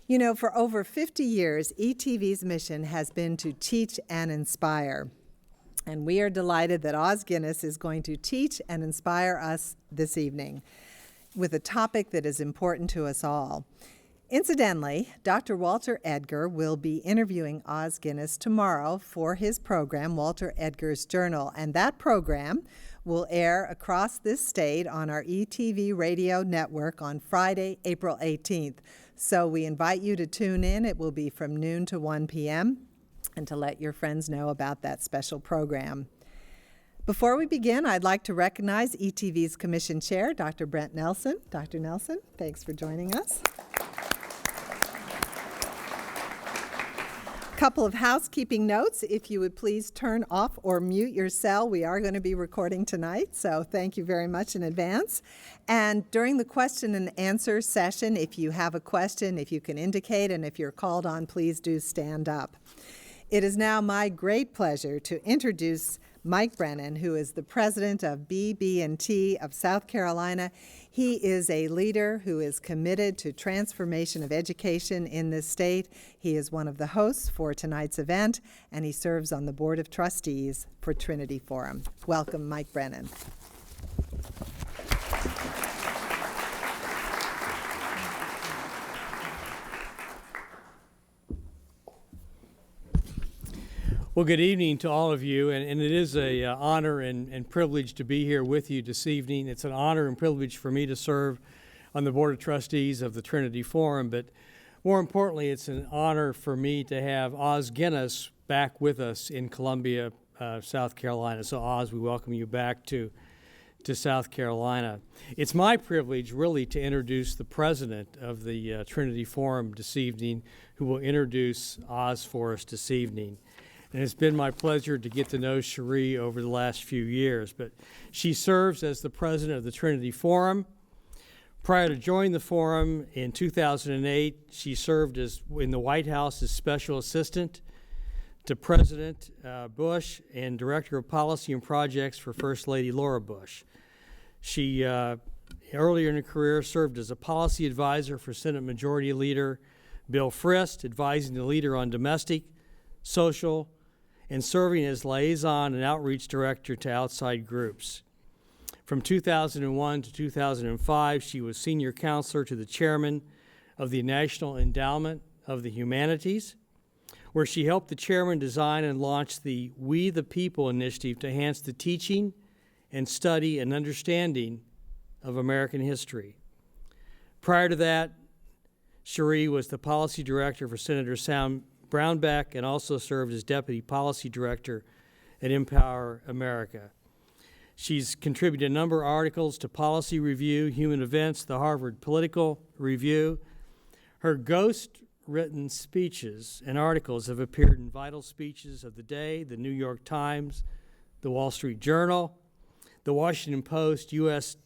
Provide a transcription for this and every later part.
You know, for over 50 years, ETV's mission has been to teach and inspire. And we are delighted that Oz Guinness is going to teach and inspire us this evening with a topic that is important to us all. Incidentally, Dr. Walter Edgar will be interviewing Oz Guinness tomorrow for his program, Walter Edgar's Journal, and that program will air across this state on our ETV radio network on Friday, April 18th. So we invite you to tune in. It will be from noon to 1 p.m. and to let your friends know about that special program. Before we begin, I'd like to recognize ETV's Commission Chair, Dr. Brent Nelson. Dr. Nelson, thanks for joining us. Couple of housekeeping notes. If you would please turn off or mute your cell. We are going to be recording tonight, so thank you very much in advance. And during the question and answer session, if you have a question, if you can indicate, and if you're called on, please do stand up. It is now my great pleasure to introduce Mike Brennan, who is the president of BB&T of South Carolina. He is a leader who is committed to transformation of education in this state. He is one of the hosts for tonight's event, and he serves on the Board of Trustees for Trinity Forum. Welcome, Mike Brennan. Well, good evening to all of you, and it is an honor and privilege to be here with you this evening. It's an honor and privilege for me to serve on the Board of Trustees of the Trinity Forum, but more importantly, it's an honor for me to have Oz Guinness back with us in Columbia, South Carolina. So, Oz, we welcome you back to South Carolina. It's my privilege, really, to introduce the president of the Trinity Forum this evening, who will introduce Oz for us this evening. And it's been my pleasure to get to know Cherie over the last few years. But she serves as the president of the Trinity Forum. Prior to joining the Forum in 2008, she served in the White House as special assistant to President Bush and director of policy and projects for First Lady Laura Bush. She, earlier in her career, served as a policy advisor for Senate Majority Leader Bill Frist, advising the leader on domestic, social, and serving as liaison and outreach director to outside groups. From 2001 to 2005, she was senior counselor to the chairman of the National Endowment of the Humanities, where she helped the chairman design and launch the We the People initiative to enhance the teaching and study and understanding of American history. Prior to that, Cherie was the policy director for Senator Sam Brownback and also served as Deputy Policy Director at Empower America. She's contributed a number of articles to Policy Review, Human Events, the Harvard Political Review. Her ghost-written speeches and articles have appeared in Vital Speeches of the Day, the New York Times, the Wall Street Journal, the Washington Post, USA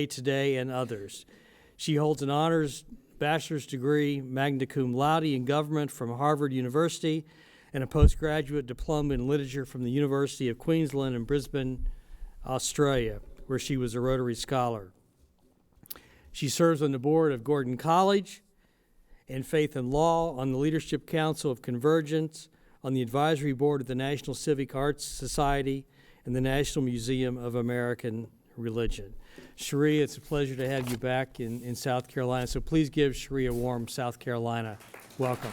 Today, and others. She holds an honors bachelor's degree, magna cum laude in government from Harvard University, and a postgraduate diploma in literature from the University of Queensland in Brisbane, Australia, where she was a Rotary Scholar. She serves on the board of Gordon College and Faith and Law, on the Leadership Council of Convergence, on the advisory board of the National Civic Arts Society, and the National Museum of American Religion. Cherie, it's a pleasure to have you back in South Carolina. So please give Cherie a warm South Carolina welcome.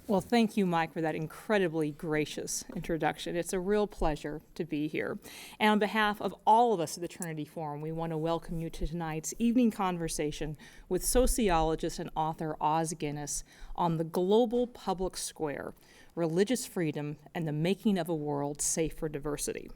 Well, thank you, Mike, for that incredibly gracious introduction. It's a real pleasure to be here. And on behalf of all of us at the Trinity Forum, we want to welcome you to tonight's evening conversation with sociologist and author Oz Guinness on the global public square, religious freedom, and the making of a world safe for diversity.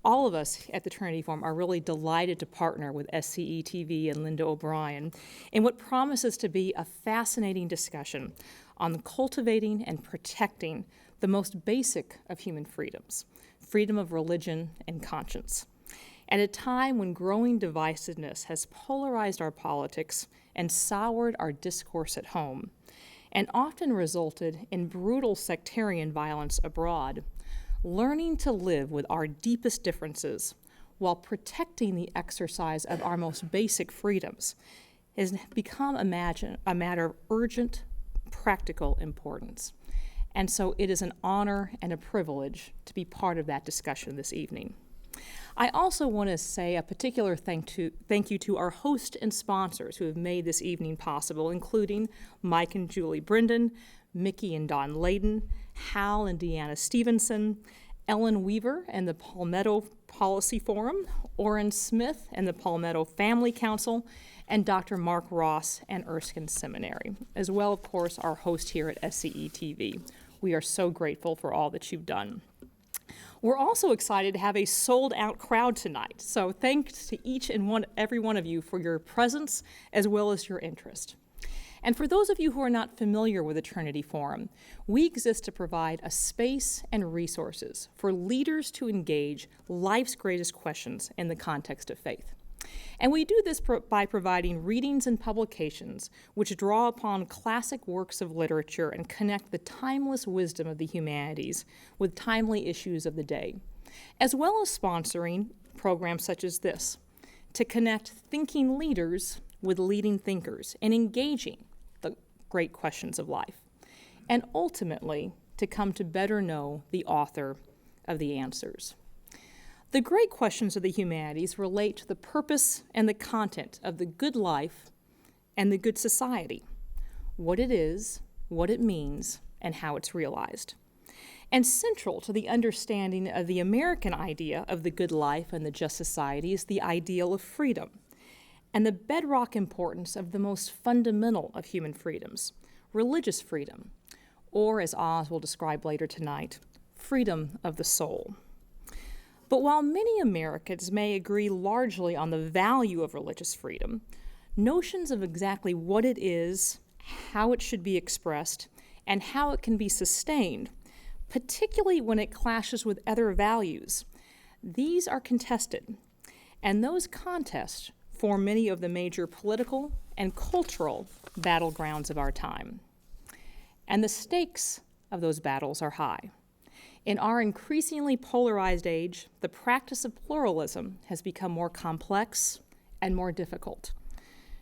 All of us at the Trinity Forum are really delighted to partner with SCE-TV and Linda O'Brien in what promises to be a fascinating discussion on cultivating and protecting the most basic of human freedoms, freedom of religion and conscience. At a time when growing divisiveness has polarized our politics and soured our discourse at home, and often resulted in brutal sectarian violence abroad, learning to live with our deepest differences while protecting the exercise of our most basic freedoms has become a matter of urgent, practical importance. And so it is an honor and a privilege to be part of that discussion this evening. I also want to say a particular thank you to our host and sponsors who have made this evening possible, including Mike and Julie Brendan, Mickey and Don Layden, Hal and Deanna Stevenson, Ellen Weaver and the Palmetto Policy Forum, Orrin Smith and the Palmetto Family Council, and Dr. Mark Ross and Erskine Seminary, as well, of course, our host here at SCE TV. We are so grateful for all that you've done. We're also excited to have a sold-out crowd tonight, so thanks to each and every one of you for your presence as well as your interest. And for those of you who are not familiar with the Trinity Forum, we exist to provide a space and resources for leaders to engage life's greatest questions in the context of faith. And we do this by providing readings and publications which draw upon classic works of literature and connect the timeless wisdom of the humanities with timely issues of the day, as well as sponsoring programs such as this to connect thinking leaders with leading thinkers and engaging the great questions of life, and ultimately to come to better know the author of the answers. The great questions of the humanities relate to the purpose and the content of the good life and the good society, what it is, what it means, and how it's realized. And central to the understanding of the American idea of the good life and the just society is the ideal of freedom and the bedrock importance of the most fundamental of human freedoms, religious freedom, or as Oz will describe later tonight, freedom of the soul. But while many Americans may agree largely on the value of religious freedom, notions of exactly what it is, how it should be expressed, and how it can be sustained, particularly when it clashes with other values, these are contested, and those contests form many of the major political and cultural battlegrounds of our time. And the stakes of those battles are high. In our increasingly polarized age, the practice of pluralism has become more complex and more difficult.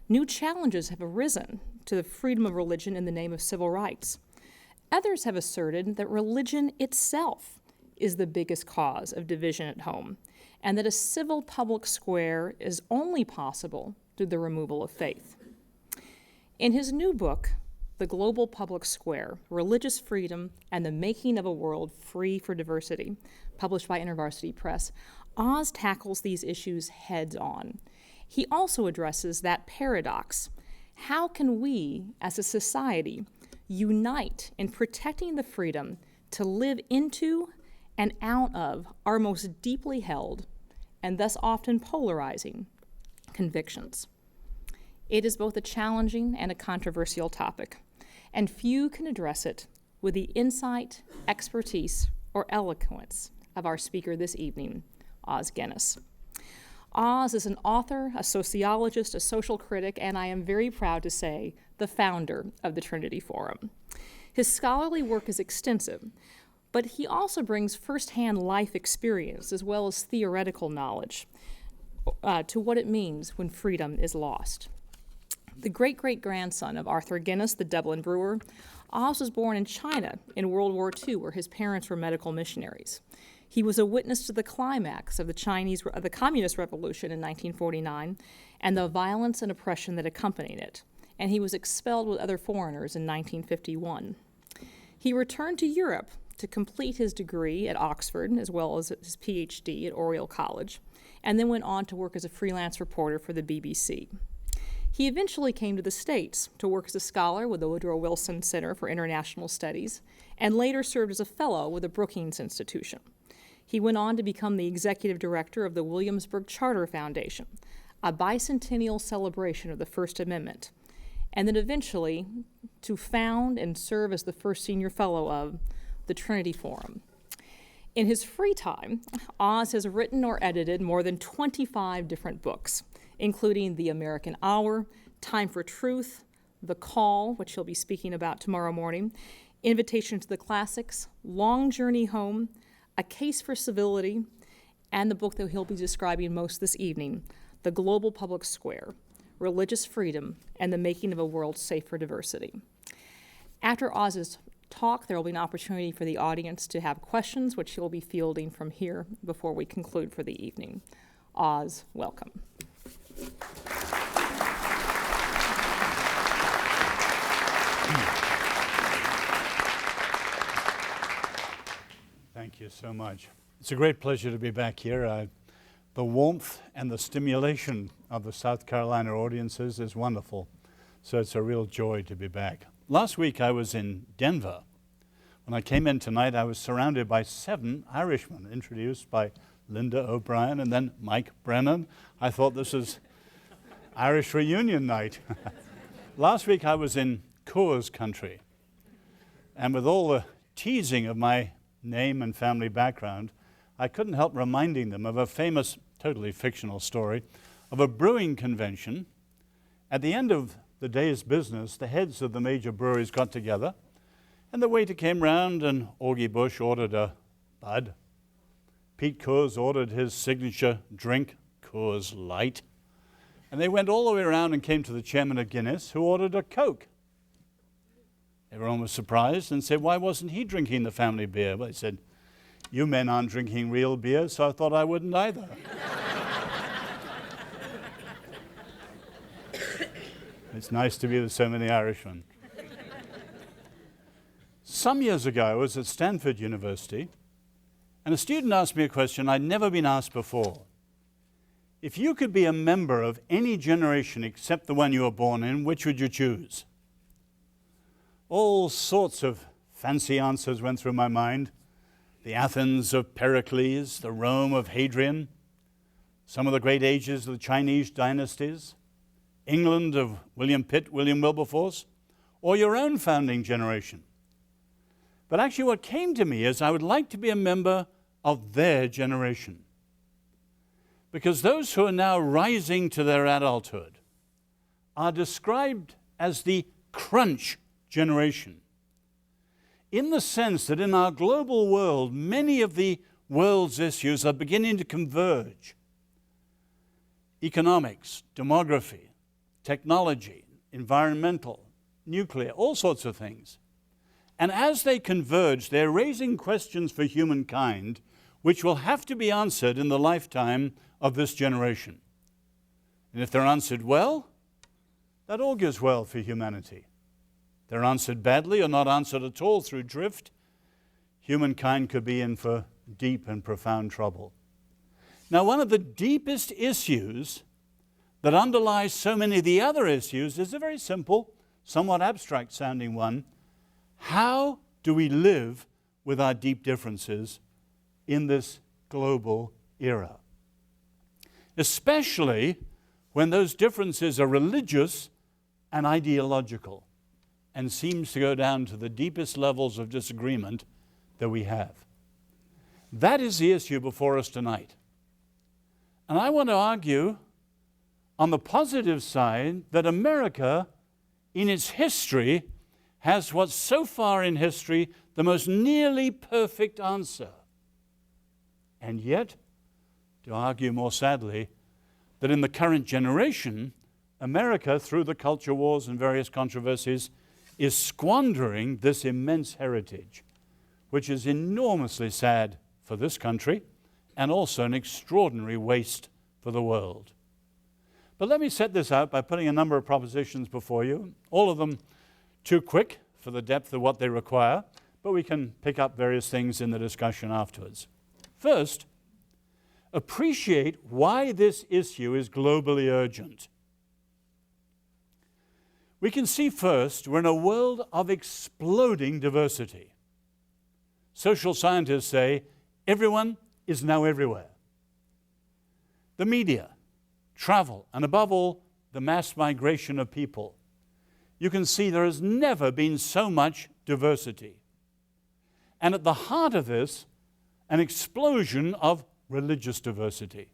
New challenges have arisen to the freedom of religion in the name of civil rights. Others have asserted that religion itself is the biggest cause of division at home, and that a civil public square is only possible through the removal of faith. In his new book, The Global Public Square, Religious Freedom and the Making of a World Free for Diversity, published by InterVarsity Press, Oz tackles these issues heads on. He also addresses that paradox. How can we, as a society, unite in protecting the freedom to live into and out of our most deeply held, and thus often polarizing, convictions? It is both a challenging and a controversial topic, and few can address it with the insight, expertise, or eloquence of our speaker this evening, Oz Guinness. Oz is an author, a sociologist, a social critic, and I am very proud to say, the founder of the Trinity Forum. His scholarly work is extensive, but he also brings firsthand life experience as well as theoretical knowledge to what it means when freedom is lost. The great-great-grandson of Arthur Guinness, the Dublin brewer, Oz was born in China in World War II, where his parents were medical missionaries. He was a witness to the climax of the Communist Revolution in 1949 and the violence and oppression that accompanied it, and he was expelled with other foreigners in 1951. He returned to Europe to complete his degree at Oxford, as well as his PhD at Oriel College, and then went on to work as a freelance reporter for the BBC. He eventually came to the States to work as a scholar with the Woodrow Wilson Center for International Studies, and later served as a fellow with the Brookings Institution. He went on to become the executive director of the Williamsburg Charter Foundation, a bicentennial celebration of the First Amendment, and then eventually to found and serve as the first senior fellow of the Trinity Forum. In his free time, Oz has written or edited more than 25 different books, including The American Hour, Time for Truth, The Call, which he'll be speaking about tomorrow morning, Invitation to the Classics, Long Journey Home, A Case for Civility, and the book that he'll be describing most this evening, The Global Public Square, Religious Freedom and the Making of a World Safe for Diversity. After Oz's talk, there will be an opportunity for the audience to have questions, which he'll be fielding from here before we conclude for the evening. Oz, welcome. Thank you so much. It's a great pleasure to be back here. The warmth and the stimulation of the South Carolina audiences is wonderful. So it's a real joy to be back. Last week I was in Denver. When I came in tonight, I was surrounded by 7 Irishmen, introduced by Linda O'Brien and then Mike Brennan. I thought this was Irish reunion night. Last week I was in Coors country. And with all the teasing of my name and family background, I couldn't help reminding them of a famous, totally fictional story of a brewing convention. At the end of the day's business, the heads of the major breweries got together, and the waiter came round, and Augie Bush ordered a Bud. Pete Coors ordered his signature drink, Coors Light. And they went all the way around and came to the chairman of Guinness, who ordered a Coke. Everyone was surprised and said, why wasn't he drinking the family beer? Well, he said, you men aren't drinking real beer, so I thought I wouldn't either. It's nice to be with so many Irishmen. Some years ago, I was at Stanford University, and a student asked me a question I'd never been asked before. If you could be a member of any generation except the one you were born in, which would you choose? All sorts of fancy answers went through my mind. The Athens of Pericles, the Rome of Hadrian, some of the great ages of the Chinese dynasties, England of William Pitt, William Wilberforce, or your own founding generation. But actually what came to me is I would like to be a member of their generation. Because those who are now rising to their adulthood are described as the crunch generation, in the sense that in our global world, many of the world's issues are beginning to converge. Economics, demography, technology, environmental, nuclear, all sorts of things. And as they converge, they're raising questions for humankind which will have to be answered in the lifetime of this generation. And if they're answered well, that augurs well for humanity. They're answered badly or not answered at all through drift, humankind could be in for deep and profound trouble. Now, one of the deepest issues that underlies so many of the other issues is a very simple, somewhat abstract sounding one. How do we live with our deep differences in this global era? Especially when those differences are religious and ideological, and seems to go down to the deepest levels of disagreement that we have. That is the issue before us tonight. And I want to argue on the positive side that America, in its history, has what's so far in history the most nearly perfect answer. And yet, to argue more sadly, that in the current generation, America, through the culture wars and various controversies, is squandering this immense heritage, which is enormously sad for this country and also an extraordinary waste for the world. But let me set this out by putting a number of propositions before you, all of them too quick for the depth of what they require, but we can pick up various things in the discussion afterwards. First, appreciate why this issue is globally urgent. We can see first, we're in a world of exploding diversity. Social scientists say everyone is now everywhere. The media, travel, and above all, the mass migration of people. You can see there has never been so much diversity. And at the heart of this, an explosion of religious diversity.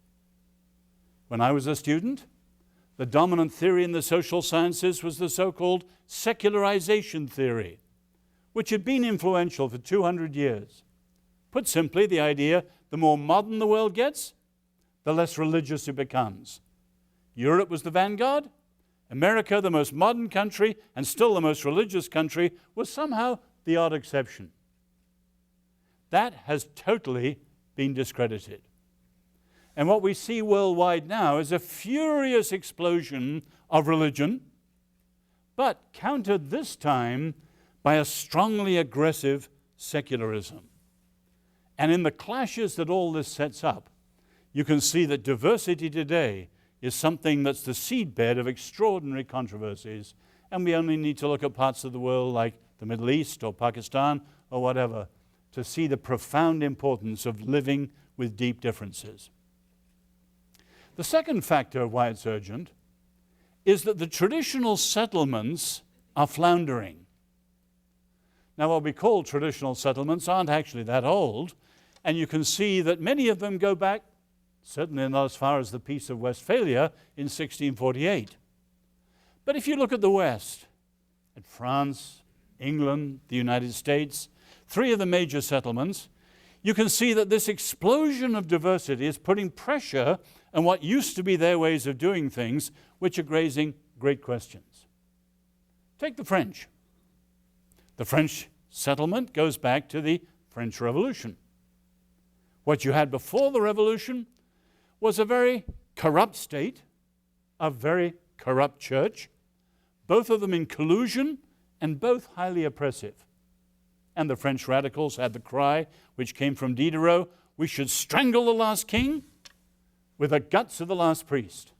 When I was a student, the dominant theory in the social sciences was the so-called secularization theory, which had been influential for 200 years. Put simply, the idea, the more modern the world gets, the less religious it becomes. Europe was the vanguard. America, the most modern country and still the most religious country, was somehow the odd exception. That has totally been discredited. And what we see worldwide now is a furious explosion of religion, but countered this time by a strongly aggressive secularism. And in the clashes that all this sets up, you can see that diversity today is something that's the seedbed of extraordinary controversies, and we only need to look at parts of the world like the Middle East or Pakistan or whatever to see the profound importance of living with deep differences. The second factor of why it's urgent is that the traditional settlements are floundering. Now, what we call traditional settlements aren't actually that old, and you can see that many of them go back, certainly not as far as the Peace of Westphalia in 1648. But if you look at the West, at France, England, the United States, three of the major settlements, you can see that this explosion of diversity is putting pressure on what used to be their ways of doing things, which are raising great questions. Take the French. The French settlement goes back to the French Revolution. What you had before the Revolution was a very corrupt state, a very corrupt church, both of them in collusion and both highly oppressive. And the French radicals had the cry, which came from Diderot, we should strangle the last king with the guts of the last priest.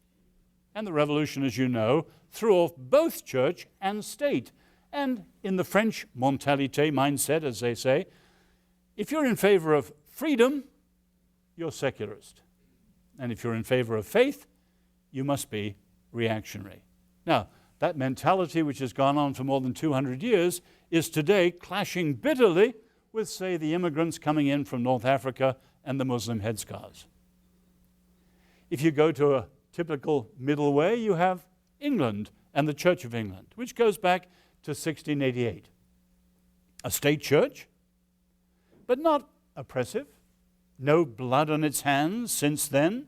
And the revolution, as you know, threw off both church and state. And in the French mentalité, mindset, as they say, if you're in favor of freedom, you're secularist. And if you're in favor of faith, you must be reactionary. Now, that mentality, which has gone on for more than 200 years, is today clashing bitterly with, say, the immigrants coming in from North Africa and the Muslim headscarves. If you go to a typical middle way, you have England and the Church of England, which goes back to 1688. A state church, but not oppressive, no blood on its hands since then,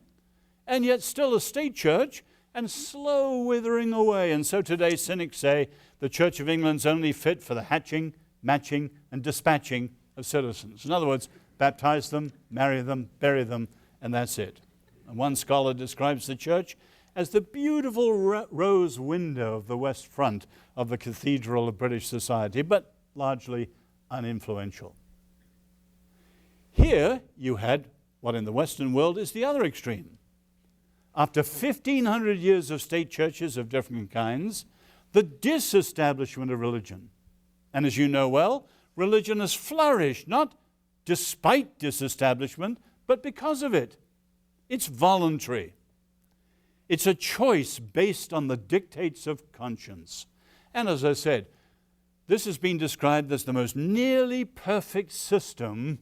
and yet still a state church and slow withering away. And so today cynics say the Church of England's only fit for the hatching, matching, and dispatching of citizens. In other words, baptize them, marry them, bury them, and that's it. And one scholar describes the church as the beautiful rose window of the west front of the cathedral of British society, but largely uninfluential. Here you had what in the Western world is the other extreme. After 1,500 years of state churches of different kinds, the disestablishment of religion. And as you know well, religion has flourished, not despite disestablishment, but because of it. It's voluntary. It's a choice based on the dictates of conscience. And as I said, this has been described as the most nearly perfect system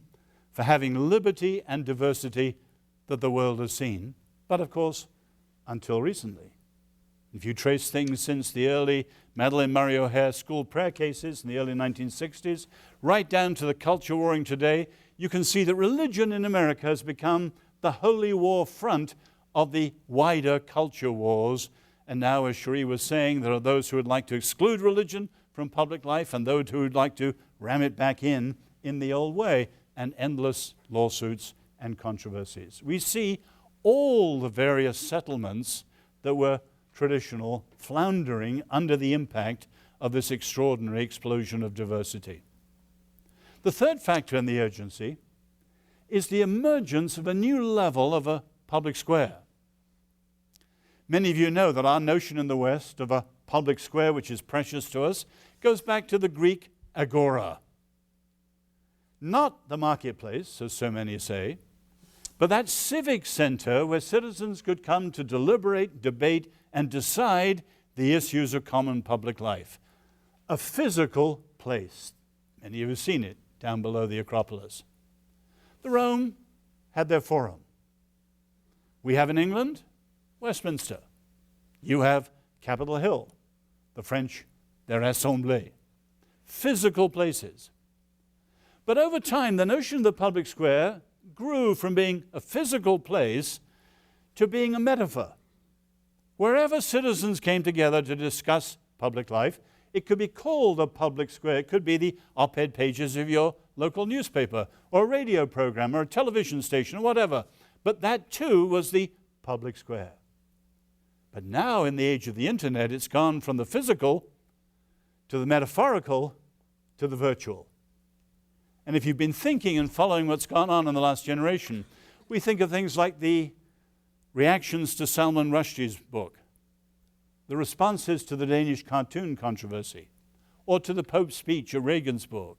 for having liberty and diversity that the world has seen. But of course, until recently. If you trace things since the early Madeleine Murray O'Hair school prayer cases in the early 1960s, right down to the culture warring today, you can see that religion in America has become the holy war front of the wider culture wars. And now, as Cherie was saying, there are those who would like to exclude religion from public life and those who would like to ram it back in the old way, and endless lawsuits and controversies. We see all the various settlements that were traditional floundering under the impact of this extraordinary explosion of diversity. The third factor in the urgency is the emergence of a new level of a public square. Many of you know that our notion in the West of a public square, which is precious to us, goes back to the Greek agora. Not the marketplace, as so many say, but that civic center where citizens could come to deliberate, debate, and decide the issues of common public life. A physical place. Many of you have seen it down below the Acropolis. The Rome had their forum. We have in England, Westminster. You have Capitol Hill. The French, their Assemblée. Physical places. But over time, the notion of the public square grew from being a physical place to being a metaphor. Wherever citizens came together to discuss public life, it could be called a public square. It could be the op-ed pages of your local newspaper, or a radio program, or a television station, or whatever. But that too was the public square. But now, in the age of the internet, it's gone from the physical to the metaphorical to the virtual. And if you've been thinking and following what's gone on in the last generation, we think of things like the reactions to Salman Rushdie's book, the responses to the Danish cartoon controversy, or to the Pope's speech at Regensburg.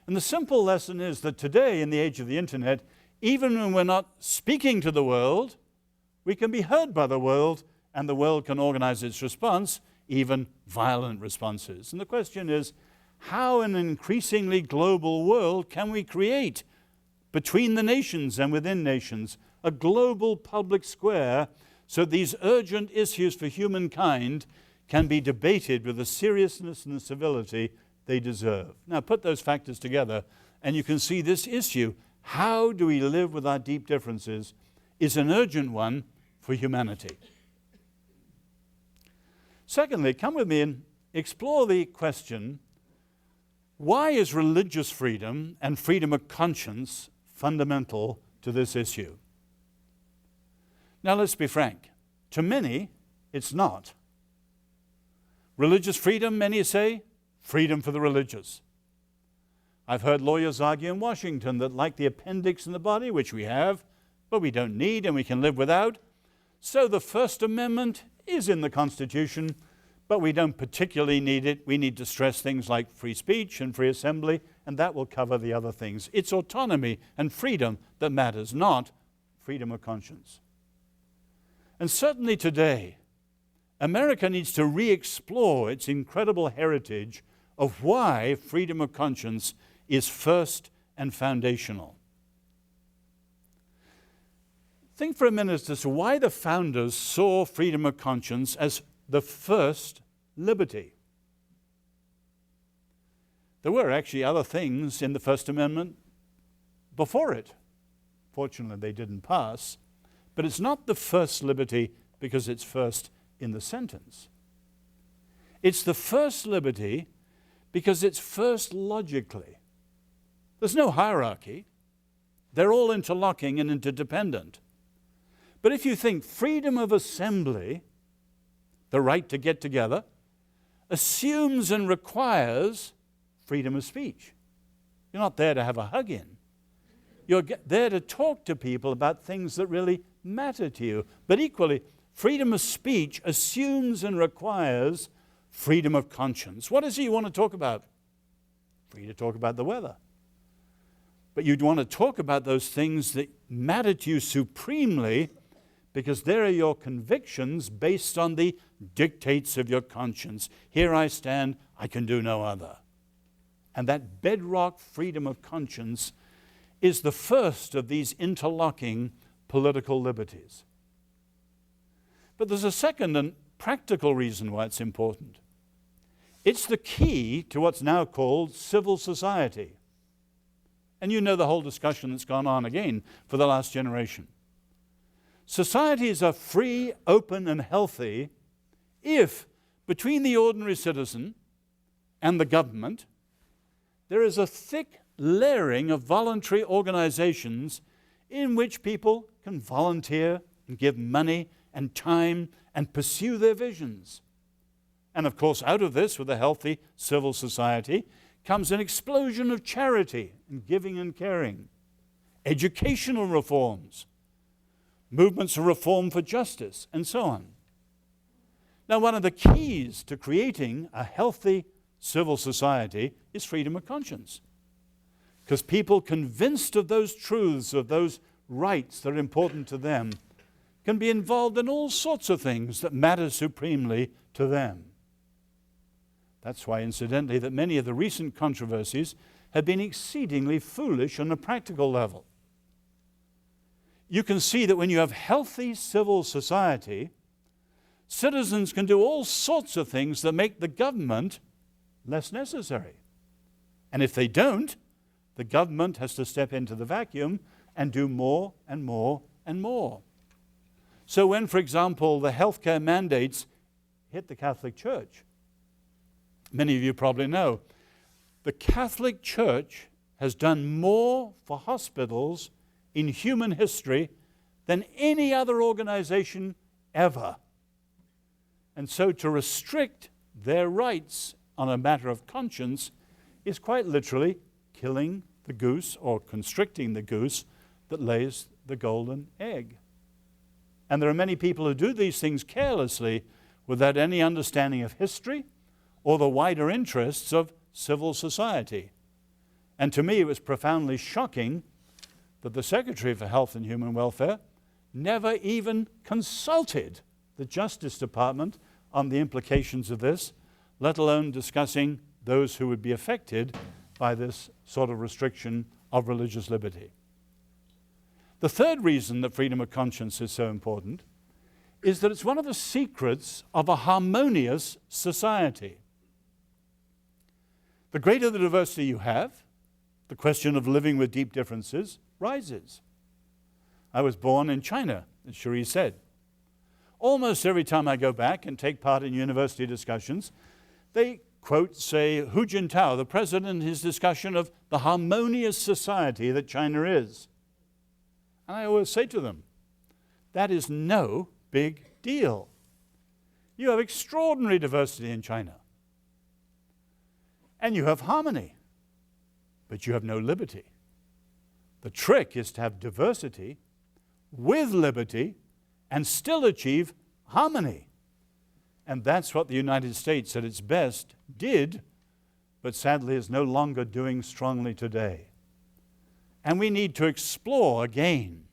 And the simple lesson is that today, in the age of the internet, even when we're not speaking to the world, we can be heard by the world, and the world can organize its response, even violent responses. And the question is, how in an increasingly global world can we create, between the nations and within nations, a global public square so these urgent issues for humankind can be debated with the seriousness and the civility they deserve? Now, put those factors together, and you can see this issue, how do we live with our deep differences, is an urgent one for humanity. Secondly, come with me and explore the question, why is religious freedom and freedom of conscience fundamental to this issue? Now, let's be frank. To many, it's not. Religious freedom, many say, freedom for the religious. I've heard lawyers argue in Washington that, like the appendix in the body, which we have, but we don't need and we can live without, so the First Amendment is in the Constitution, but we don't particularly need it. We need to stress things like free speech and free assembly, and that will cover the other things. It's autonomy and freedom that matters, not freedom of conscience. And certainly today, America needs to re-explore its incredible heritage of why freedom of conscience is first and foundational. Think for a minute as to why the founders saw freedom of conscience as the first liberty. There were actually other things in the First Amendment before it. Fortunately, they didn't pass. But it's not the first liberty because it's first in the sentence. It's the first liberty because it's first logically. There's no hierarchy. They're all interlocking and interdependent. But if you think freedom of assembly, the right to get together, assumes and requires freedom of speech. You're not there to have a hug-in. You're there to talk to people about things that really matter to you. But equally, freedom of speech assumes and requires freedom of conscience. What is it you want to talk about? Free to talk about the weather. But you'd want to talk about those things that matter to you supremely, because there are your convictions based on the dictates of your conscience. Here I stand, I can do no other. And that bedrock freedom of conscience is the first of these interlocking political liberties. But there's a second and practical reason why it's important. It's the key to what's now called civil society. And you know the whole discussion that's gone on again for the last generation. Societies are free, open, and healthy if, between the ordinary citizen and the government, there is a thick layering of voluntary organizations in which people can volunteer and give money and time and pursue their visions. And of course, out of this, with a healthy civil society, comes an explosion of charity and giving and caring, educational reforms, movements of reform for justice, and so on. Now, one of the keys to creating a healthy civil society is freedom of conscience. Because people convinced of those truths, of those rights that are important to them, can be involved in all sorts of things that matter supremely to them. That's why, incidentally, that many of the recent controversies have been exceedingly foolish on a practical level. You can see that when you have healthy civil society, citizens can do all sorts of things that make the government less necessary. And if they don't, the government has to step into the vacuum and do more and more and more. So when, for example, the healthcare mandates hit the Catholic Church, many of you probably know, the Catholic Church has done more for hospitals in human history than any other organization ever. And so to restrict their rights on a matter of conscience is quite literally killing the goose or constricting the goose that lays the golden egg. And there are many people who do these things carelessly without any understanding of history or the wider interests of civil society. And to me, it was profoundly shocking that the Secretary for Health and Human Welfare never even consulted the Justice Department on the implications of this, let alone discussing those who would be affected by this sort of restriction of religious liberty. The third reason that freedom of conscience is so important is that it's one of the secrets of a harmonious society. The greater the diversity you have, the question of living with deep differences rises. I was born in China, as Cherie said. Almost every time I go back and take part in university discussions, they quote, say, Hu Jintao, the president, in his discussion of the harmonious society that China is. And I always say to them, that is no big deal. You have extraordinary diversity in China. And you have harmony, but you have no liberty. The trick is to have diversity with liberty and still achieve harmony. And that's what the United States at its best did, but sadly is no longer doing strongly today. And we need to explore again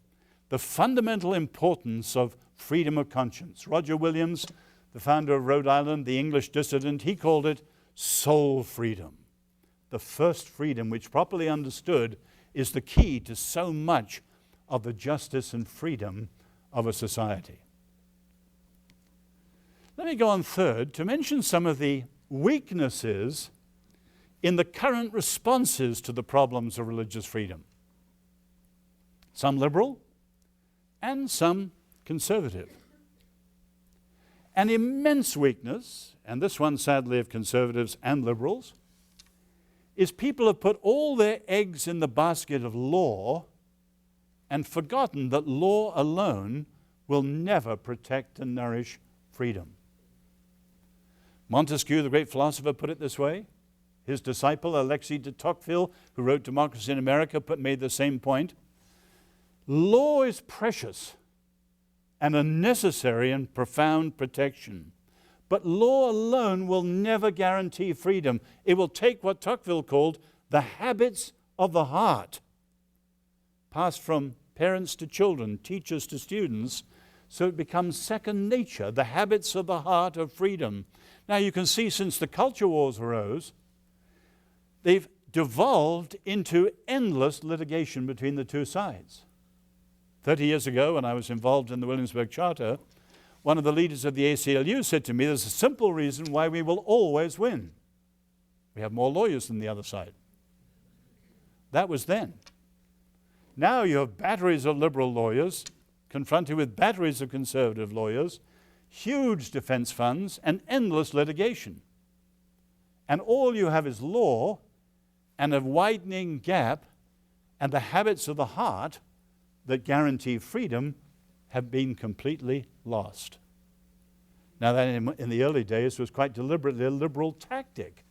the fundamental importance of freedom of conscience. Roger Williams, the founder of Rhode Island, the English dissident, he called it soul freedom. The first freedom, which properly understood, is the key to so much of the justice and freedom of a society. Let me go on third to mention some of the weaknesses in the current responses to the problems of religious freedom. Some liberal and some conservative. An immense weakness, and this one sadly of conservatives and liberals, is people have put all their eggs in the basket of law and forgotten that law alone will never protect and nourish freedom. Montesquieu, the great philosopher, put it this way. His disciple, Alexis de Tocqueville, who wrote Democracy in America, made the same point. Law is precious and a necessary and profound protection. But law alone will never guarantee freedom. It will take what Tocqueville called the habits of the heart, passed from parents to children, teachers to students, so it becomes second nature, the habits of the heart of freedom. Now you can see since the culture wars arose, they've devolved into endless litigation between the two sides. 30 years ago, when I was involved in the Williamsburg Charter, one of the leaders of the ACLU said to me, there's a simple reason why we will always win. We have more lawyers than the other side. That was then. Now you have batteries of liberal lawyers confronted with batteries of conservative lawyers, huge defense funds, and endless litigation. And all you have is law and a widening gap, and the habits of the heart that guarantee freedom have been completely lost. Now that in the early days was quite deliberately a liberal tactic.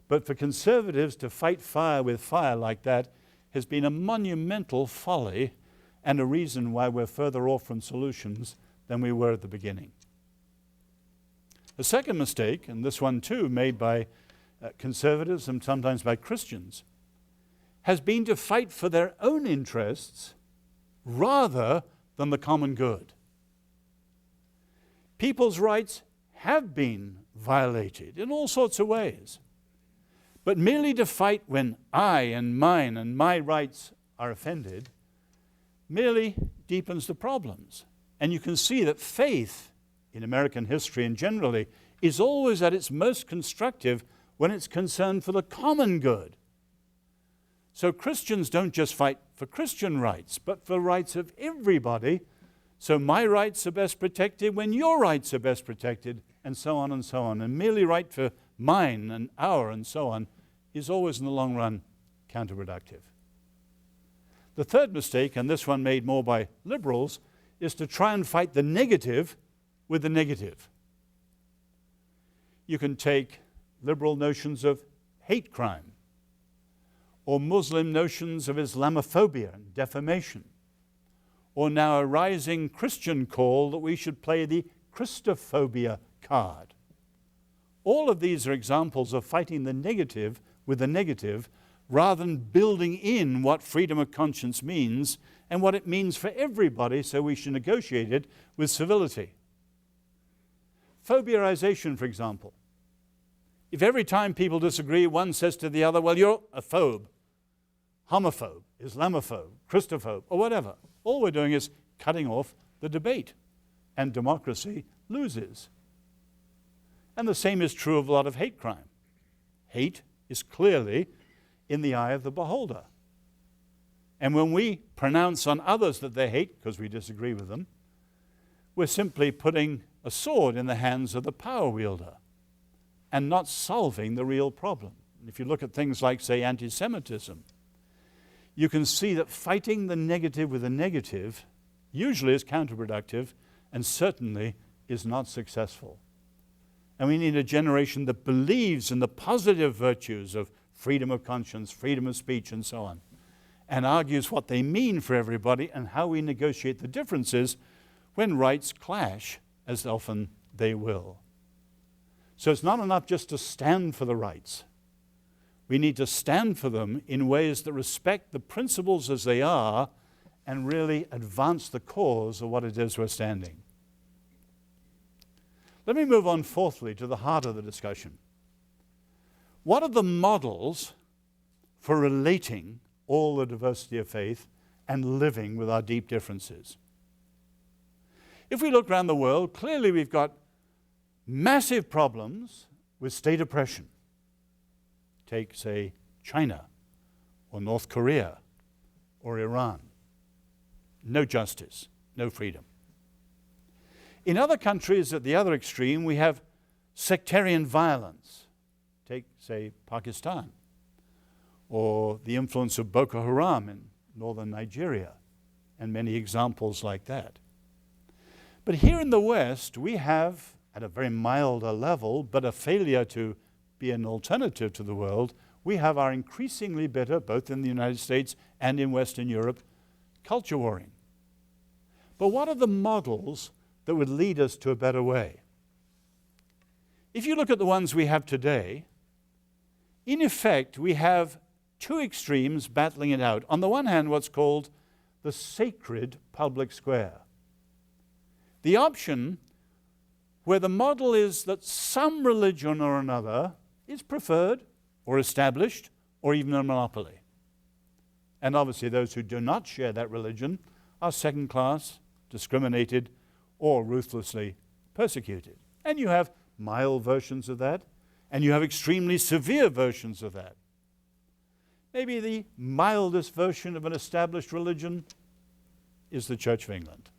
But for conservatives to fight fire with fire like that has been a monumental folly and a reason why we're further off from solutions than we were at the beginning. The second mistake, and this one too made by conservatives and sometimes by Christians, has been to fight for their own interests rather than the common good. People's rights have been violated in all sorts of ways. But merely to fight when I and mine and my rights are offended merely deepens the problems. And you can see that faith in American history and generally is always at its most constructive when it's concerned for the common good. So Christians don't just fight for Christian rights, but for the rights of everybody. So my rights are best protected when your rights are best protected, and so on and so on. And merely right for mine and our and so on is always in the long run counterproductive. The third mistake, and this one made more by liberals, is to try and fight the negative with the negative. You can take liberal notions of hate crime, or Muslim notions of Islamophobia and defamation, or now a rising Christian call that we should play the Christophobia card. All of these are examples of fighting the negative with the negative rather than building in what freedom of conscience means and what it means for everybody, so we should negotiate it with civility. Phobiaization, for example. If every time people disagree, one says to the other, well, you're a phobe, homophobe, Islamophobe, Christophobe, or whatever, all we're doing is cutting off the debate, and democracy loses. And the same is true of a lot of hate crime. Hate is clearly in the eye of the beholder. And when we pronounce on others that they hate because we disagree with them, we're simply putting a sword in the hands of the power wielder and not solving the real problem. If you look at things like, say, anti-Semitism, you can see that fighting the negative with the negative usually is counterproductive and certainly is not successful. And we need a generation that believes in the positive virtues of freedom of conscience, freedom of speech, and so on, and argues what they mean for everybody and how we negotiate the differences when rights clash, as often they will. So it's not enough just to stand for the rights. We need to stand for them in ways that respect the principles as they are and really advance the cause of what it is we're standing. Let me move on fourthly to the heart of the discussion. What are the models for relating all the diversity of faith and living with our deep differences? If we look around the world, clearly we've got massive problems with state oppression. Take, say, China or North Korea or Iran. No justice, no freedom. In other countries at the other extreme, we have sectarian violence. Take, say, Pakistan, or the influence of Boko Haram in northern Nigeria, and many examples like that. But here in the West, we have, at a very milder level, but a failure to be an alternative to the world, we have our increasingly bitter, both in the United States and in Western Europe, culture warring. But what are the models that would lead us to a better way? If you look at the ones we have today, in effect, we have two extremes battling it out. On the one hand, what's called the sacred public square. The option where the model is that some religion or another is preferred or established or even a monopoly. And obviously those who do not share that religion are second class, discriminated, or ruthlessly persecuted. And you have mild versions of that, and you have extremely severe versions of that. Maybe the mildest version of an established religion is the Church of England.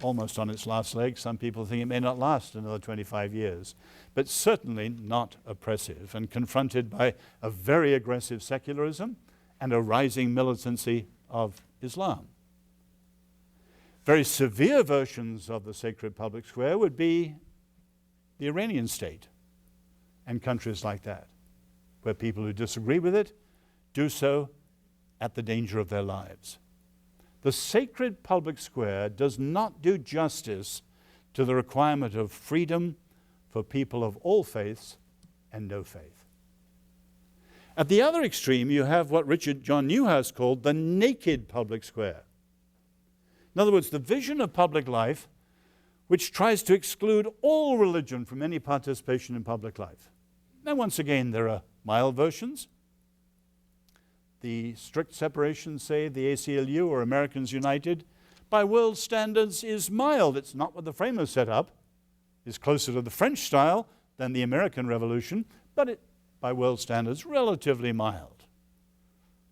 Almost on its last leg. Some people think it may not last another 25 years, but certainly not oppressive and confronted by a very aggressive secularism and a rising militancy of Islam. Very severe versions of the sacred public square would be the Iranian state and countries like that, where people who disagree with it do so at the danger of their lives. The sacred public square does not do justice to the requirement of freedom for people of all faiths and no faith. At the other extreme, you have what Richard John Newhouse called the naked public square. In other words, the vision of public life which tries to exclude all religion from any participation in public life. Now, once again, there are mild versions. The strict separation, say, the ACLU or Americans United, by world standards is mild. It's not what the framers set up. It's closer to the French style than the American Revolution, but it, by world standards, relatively mild.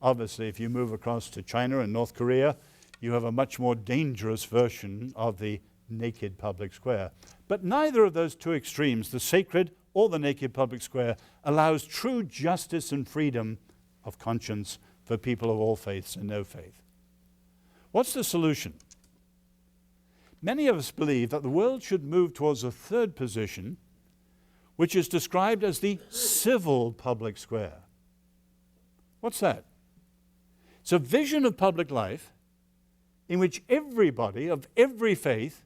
Obviously, if you move across to China and North Korea, you have a much more dangerous version of the naked public square. But neither of those two extremes, the sacred or the naked public square, allows true justice and freedom of conscience for people of all faiths and no faith. What's the solution? Many of us believe that the world should move towards a third position, which is described as the civil public square. What's that? It's a vision of public life in which everybody of every faith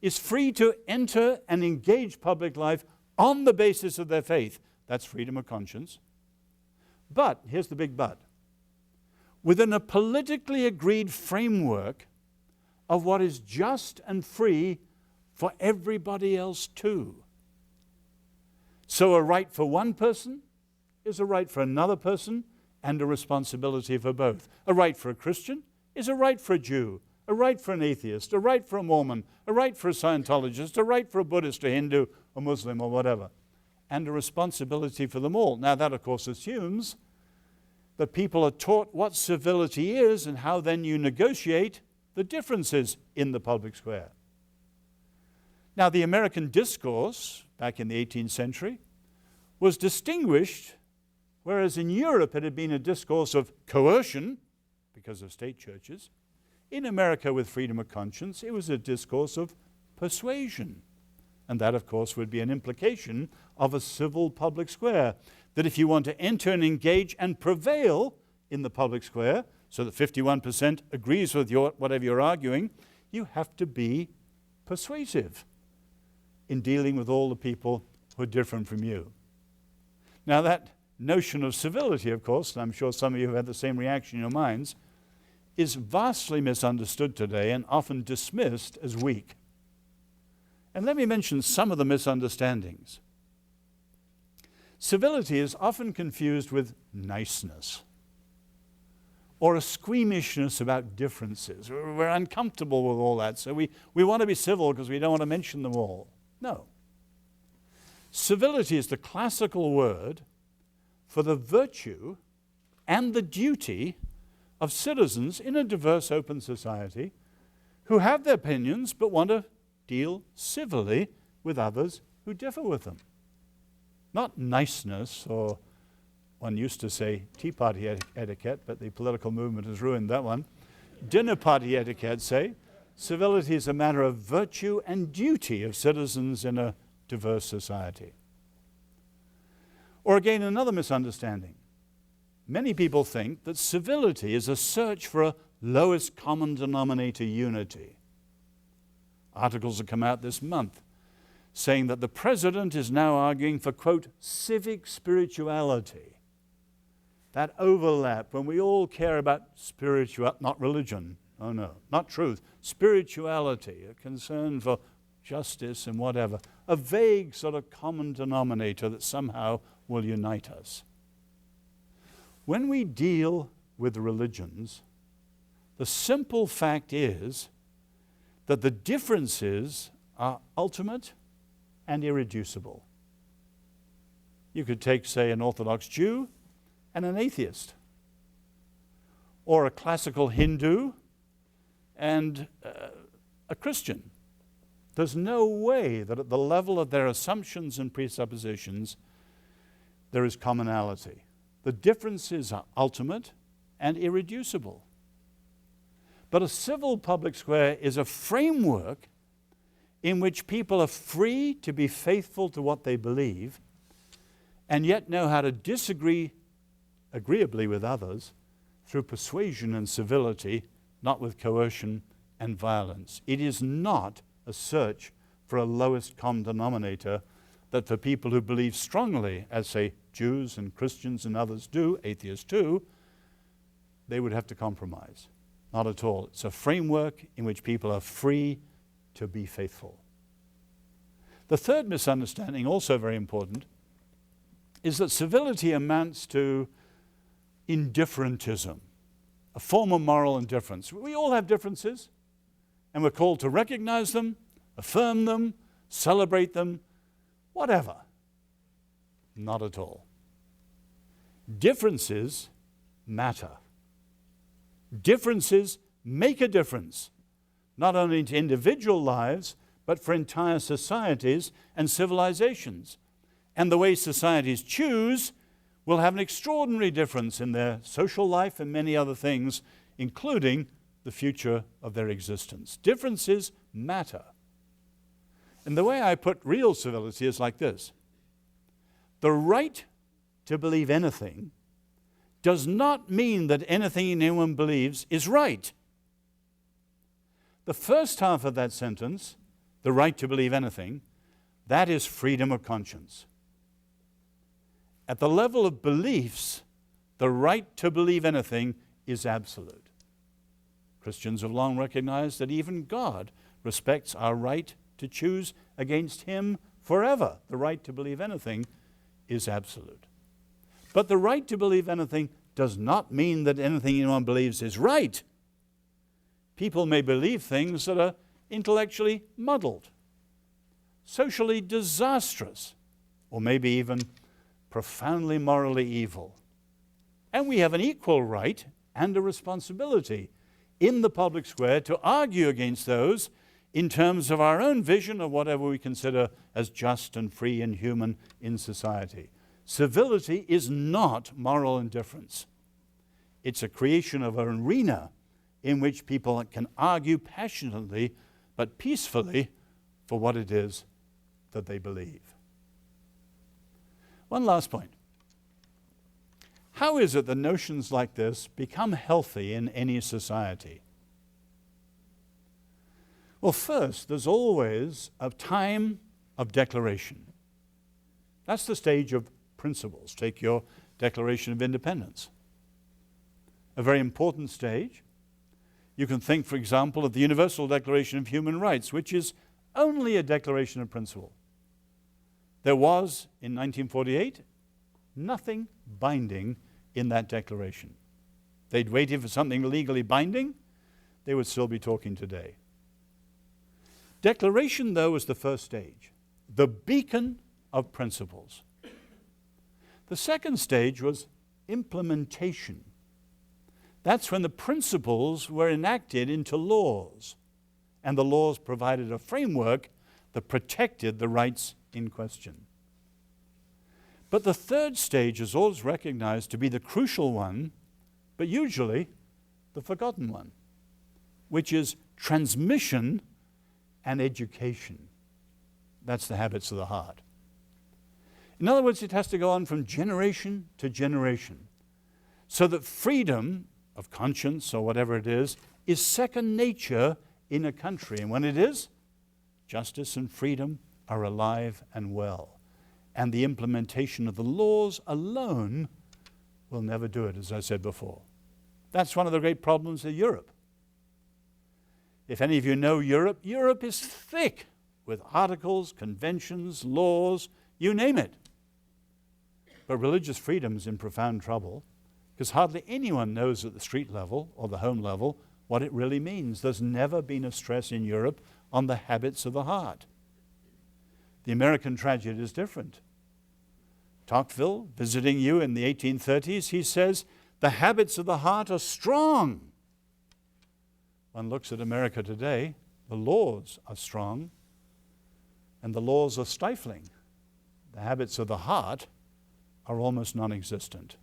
is free to enter and engage public life on the basis of their faith. That's freedom of conscience. But, here's the big but, within a politically agreed framework of what is just and free for everybody else too. So a right for one person is a right for another person and a responsibility for both. A right for a Christian is a right for a Jew, a right for an atheist, a right for a Mormon, a right for a Scientologist, a right for a Buddhist, a Hindu, a Muslim, or whatever, and a responsibility for them all. Now that, of course, assumes that people are taught what civility is and how then you negotiate the differences in the public square. Now, the American discourse back in the 18th century was distinguished, whereas in Europe it had been a discourse of coercion because of state churches. In America, with freedom of conscience, it was a discourse of persuasion. And that, of course, would be an implication of a civil public square, that if you want to enter and engage and prevail in the public square, so that 51% agrees with whatever you're arguing, you have to be persuasive in dealing with all the people who are different from you. Now, that notion of civility, of course, and I'm sure some of you have had the same reaction in your minds, is vastly misunderstood today and often dismissed as weak. And let me mention some of the misunderstandings. Civility is often confused with niceness or a squeamishness about differences. We're uncomfortable with all that, so we want to be civil because we don't want to mention them all. No. Civility is the classical word for the virtue and the duty of citizens in a diverse, open society who have their opinions but want to deal civilly with others who differ with them. Not niceness, or one used to say tea party etiquette, but the political movement has ruined that one. Dinner party etiquette, say. Civility is a matter of virtue and duty of citizens in a diverse society. Or again, another misunderstanding. Many people think that civility is a search for a lowest common denominator unity. Articles have come out this month saying that the president is now arguing for, quote, civic spirituality. That overlap when we all care about not religion, oh no, not truth, spirituality, a concern for justice and whatever, a vague sort of common denominator that somehow will unite us. When we deal with religions, the simple fact is that the differences are ultimate and irreducible. You could take, say, an Orthodox Jew and an atheist, or a classical Hindu and a Christian. There's no way that at the level of their assumptions and presuppositions there is commonality. The differences are ultimate and irreducible. But a civil public square is a framework in which people are free to be faithful to what they believe and yet know how to disagree agreeably with others through persuasion and civility, not with coercion and violence. It is not a search for a lowest common denominator that for people who believe strongly, as say Jews and Christians and others do, atheists too, they would have to compromise. Not at all. It's a framework in which people are free to be faithful. The third misunderstanding, also very important, is that civility amounts to indifferentism, a form of moral indifference. We all have differences, and we're called to recognize them, affirm them, celebrate them, whatever. Not at all. Differences matter. Differences make a difference, not only to individual lives, but for entire societies and civilizations. And the way societies choose will have an extraordinary difference in their social life and many other things, including the future of their existence. Differences matter. And the way I put real civility is like this. The right to believe anything does not mean that anything anyone believes is right. The first half of that sentence, the right to believe anything, that is freedom of conscience. At the level of beliefs, the right to believe anything is absolute. Christians have long recognized that even God respects our right to choose against Him forever. The right to believe anything is absolute. But the right to believe anything does not mean that anything anyone believes is right. People may believe things that are intellectually muddled, socially disastrous, or maybe even profoundly morally evil. And we have an equal right and a responsibility in the public square to argue against those in terms of our own vision of whatever we consider as just and free and human in society. Civility is not moral indifference. It's a creation of an arena in which people can argue passionately but peacefully for what it is that they believe. One last point. How is it that notions like this become healthy in any society? Well, first, there's always a time of declaration. That's the stage of principles. Take your Declaration of Independence. A very important stage. You can think, for example, of the Universal Declaration of Human Rights, which is only a declaration of principle. There was, in 1948, nothing binding in that declaration. They'd waited for something legally binding, they would still be talking today. Declaration, though, was the first stage, the beacon of principles. The second stage was implementation. That's when the principles were enacted into laws, and the laws provided a framework that protected the rights in question. But the third stage is always recognized to be the crucial one, but usually the forgotten one, which is transmission and education. That's the habits of the heart. In other words, it has to go on from generation to generation, so that freedom of conscience, or whatever it is second nature in a country. And when it is, justice and freedom are alive and well. And the implementation of the laws alone will never do it, as I said before. That's one of the great problems of Europe. If any of you know Europe, Europe is thick with articles, conventions, laws, you name it. But religious freedom is in profound trouble because hardly anyone knows at the street level or the home level what it really means. There's never been a stress in Europe on the habits of the heart. The American tragedy is different. Tocqueville, visiting you in the 1830s, he says, the habits of the heart are strong. One looks at America today, the laws are strong, and the laws are stifling. The habits of the heart are almost non-existent,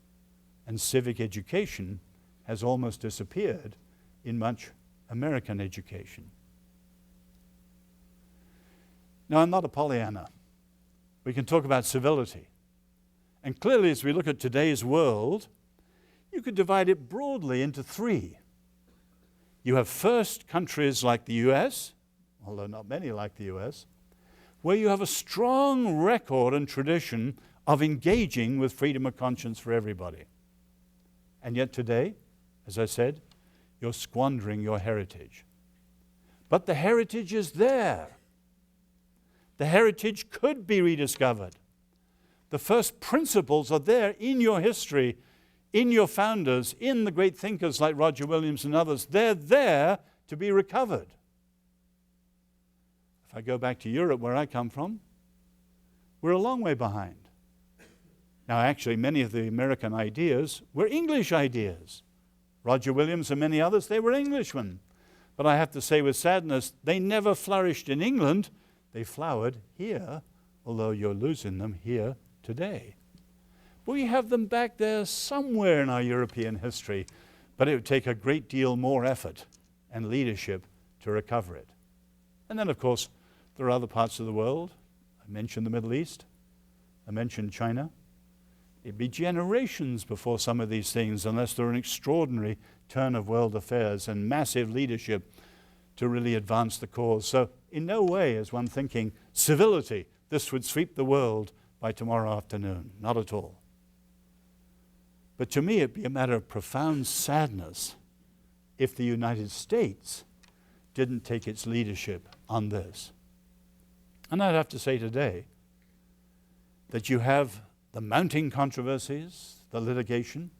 and civic education has almost disappeared in much American education. Now, I'm not a Pollyanna. We can talk about civility. And clearly, as we look at today's world, you could divide it broadly into three. You have first countries like the US, although not many like the US, where you have a strong record and tradition of engaging with freedom of conscience for everybody. And yet today, as I said, you're squandering your heritage. But the heritage is there. The heritage could be rediscovered. The first principles are there in your history, in your founders, in the great thinkers like Roger Williams and others. They're there to be recovered. If I go back to Europe, where I come from, we're a long way behind. Now, actually, many of the American ideas were English ideas. Roger Williams and many others, they were Englishmen. But I have to say with sadness, they never flourished in England. They flowered here, although you're losing them here today. We have them back there somewhere in our European history, but it would take a great deal more effort and leadership to recover it. And then, of course, there are other parts of the world. I mentioned the Middle East. I mentioned China. It'd be generations before some of these things, unless there were an extraordinary turn of world affairs and massive leadership to really advance the cause. So in no way is one thinking, civility, this would sweep the world by tomorrow afternoon. Not at all. But to me, it'd be a matter of profound sadness if the United States didn't take its leadership on this. And I'd have to say today that you have the mounting controversies, the litigation,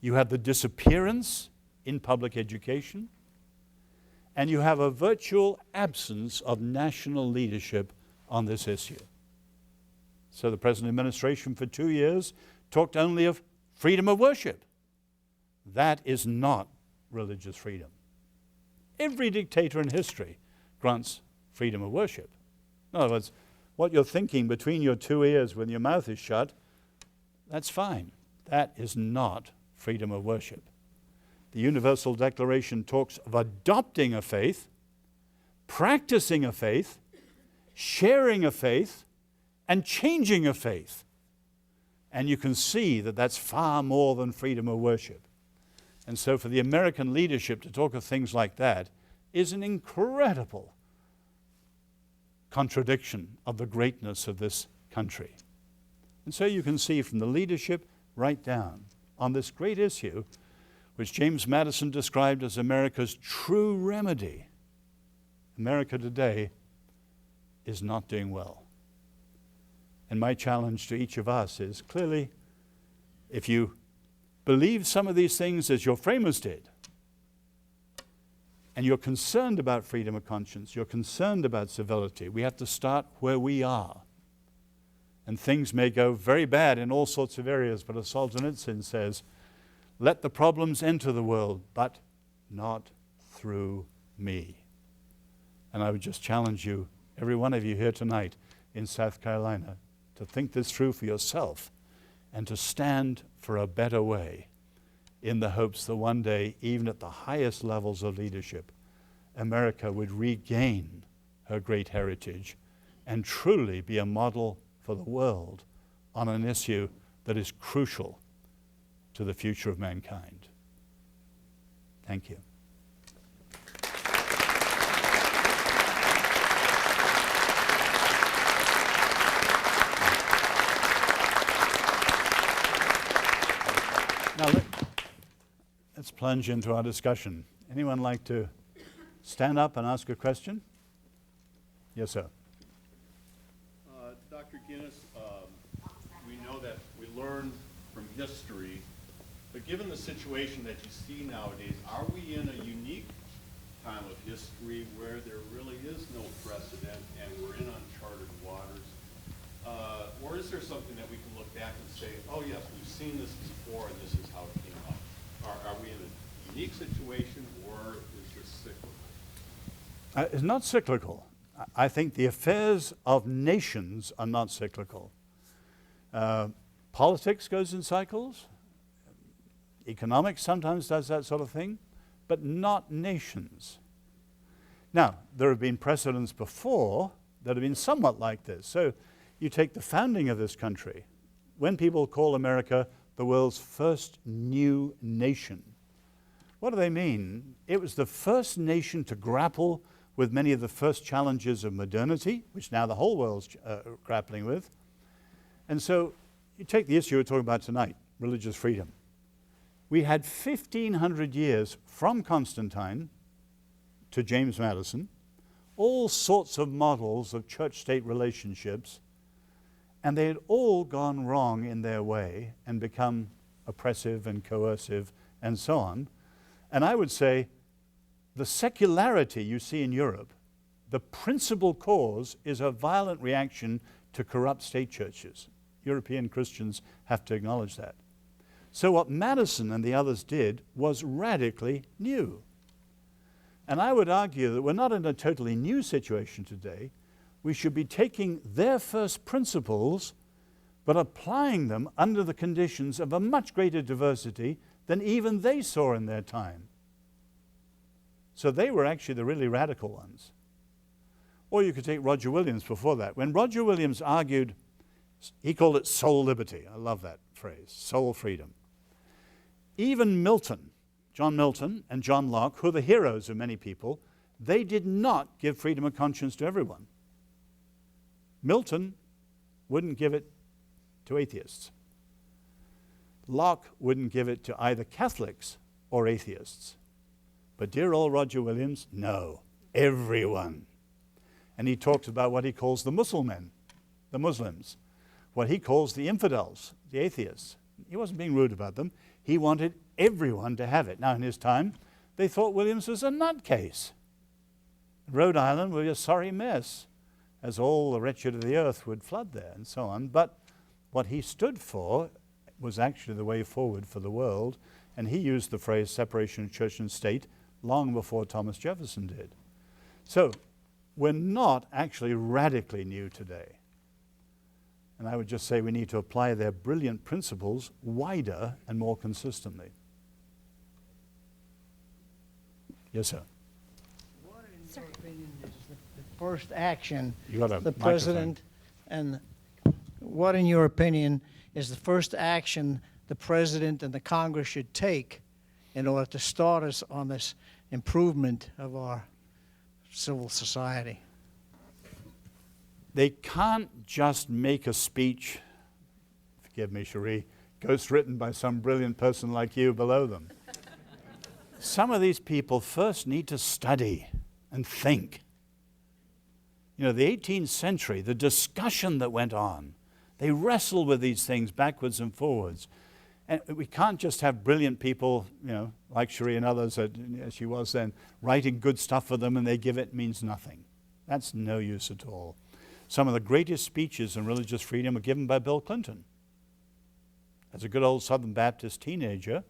you have the disappearance in public education, and you have a virtual absence of national leadership on this issue. So the present administration for 2 years talked only of freedom of worship. That is not religious freedom. Every dictator in history grants freedom of worship. In other words, what you're thinking between your two ears when your mouth is shut, that's fine. That is not freedom of worship. The Universal Declaration talks of adopting a faith, practicing a faith, sharing a faith, and changing a faith. And you can see that that's far more than freedom of worship. And so for the American leadership to talk of things like that is an incredible contradiction of the greatness of this country. And so you can see from the leadership right down on this great issue, which James Madison described as America's true remedy. America today is not doing well. And my challenge to each of us is clearly, if you believe some of these things as your framers did, and you're concerned about freedom of conscience, you're concerned about civility, we have to start where we are. And things may go very bad in all sorts of areas, but as Solzhenitsyn says, let the problems enter the world, but not through me. And I would just challenge you, every one of you here tonight in South Carolina, to think this through for yourself and to stand for a better way in the hopes that one day, even at the highest levels of leadership, America would regain her great heritage and truly be a model for the world on an issue that is crucial to the future of mankind. Thank you. Now let's plunge into our discussion. Anyone like to stand up and ask a question? Yes, sir. Dr. Guinness, we know that we learn from history, but given the situation that you see nowadays, are we in a unique time of history where there really is no precedent and we're in uncharted waters? Or is there something that we can look back and say, oh yes, we've seen this before and this is how it came up? Are we in a unique situation or is this cyclical? It's not cyclical. I think the affairs of nations are not cyclical. Politics goes in cycles. Economics sometimes does that sort of thing, but not nations. Now, there have been precedents before that have been somewhat like this. So you take the founding of this country. When people call America the world's first new nation, what do they mean? It was the first nation to grapple with many of the first challenges of modernity, which now the whole world's grappling with. And so you take the issue we're talking about tonight, religious freedom. We had 1,500 years from Constantine to James Madison, all sorts of models of church-state relationships, and they had all gone wrong in their way and become oppressive and coercive and so on. And I would say the secularity you see in Europe, the principal cause is a violent reaction to corrupt state churches. European Christians have to acknowledge that. So what Madison and the others did was radically new. And I would argue that we're not in a totally new situation today. We should be taking their first principles but applying them under the conditions of a much greater diversity than even they saw in their time. So they were actually the really radical ones. Or you could take Roger Williams before that. When Roger Williams argued, he called it soul liberty. I love that phrase, soul freedom. Even Milton, John Milton and John Locke, who are the heroes of many people, they did not give freedom of conscience to everyone. Milton wouldn't give it to atheists. Locke wouldn't give it to either Catholics or atheists. But dear old Roger Williams, no, everyone. And he talks about what he calls the Muslims, what he calls the infidels, the atheists. He wasn't being rude about them. He wanted everyone to have it. Now, in his time, they thought Williams was a nutcase. Rhode Island would be a sorry mess, as all the wretched of the earth would flood there and so on. But what he stood for was actually the way forward for the world, and he used the phrase separation of church and state long before Thomas Jefferson did. So we're not actually radically new today. And I would just say we need to apply their brilliant principles wider and more consistently. Yes, sir. What, in your opinion, is the first action You got a the microphone. president and what, in your opinion, is the first action the president and the Congress should take in order to start us on this improvement of our civil society? They can't just make a speech, forgive me, Cherie, ghost-written by some brilliant person like you below them. Some of these people first need to study and think. You know, the 18th century, the discussion that went on, they wrestled with these things backwards and forwards. And we can't just have brilliant people, you know, like Cherie and others, as she was then, writing good stuff for them and they give it means nothing. That's no use at all. Some of the greatest speeches on religious freedom were given by Bill Clinton. As a good old Southern Baptist teenager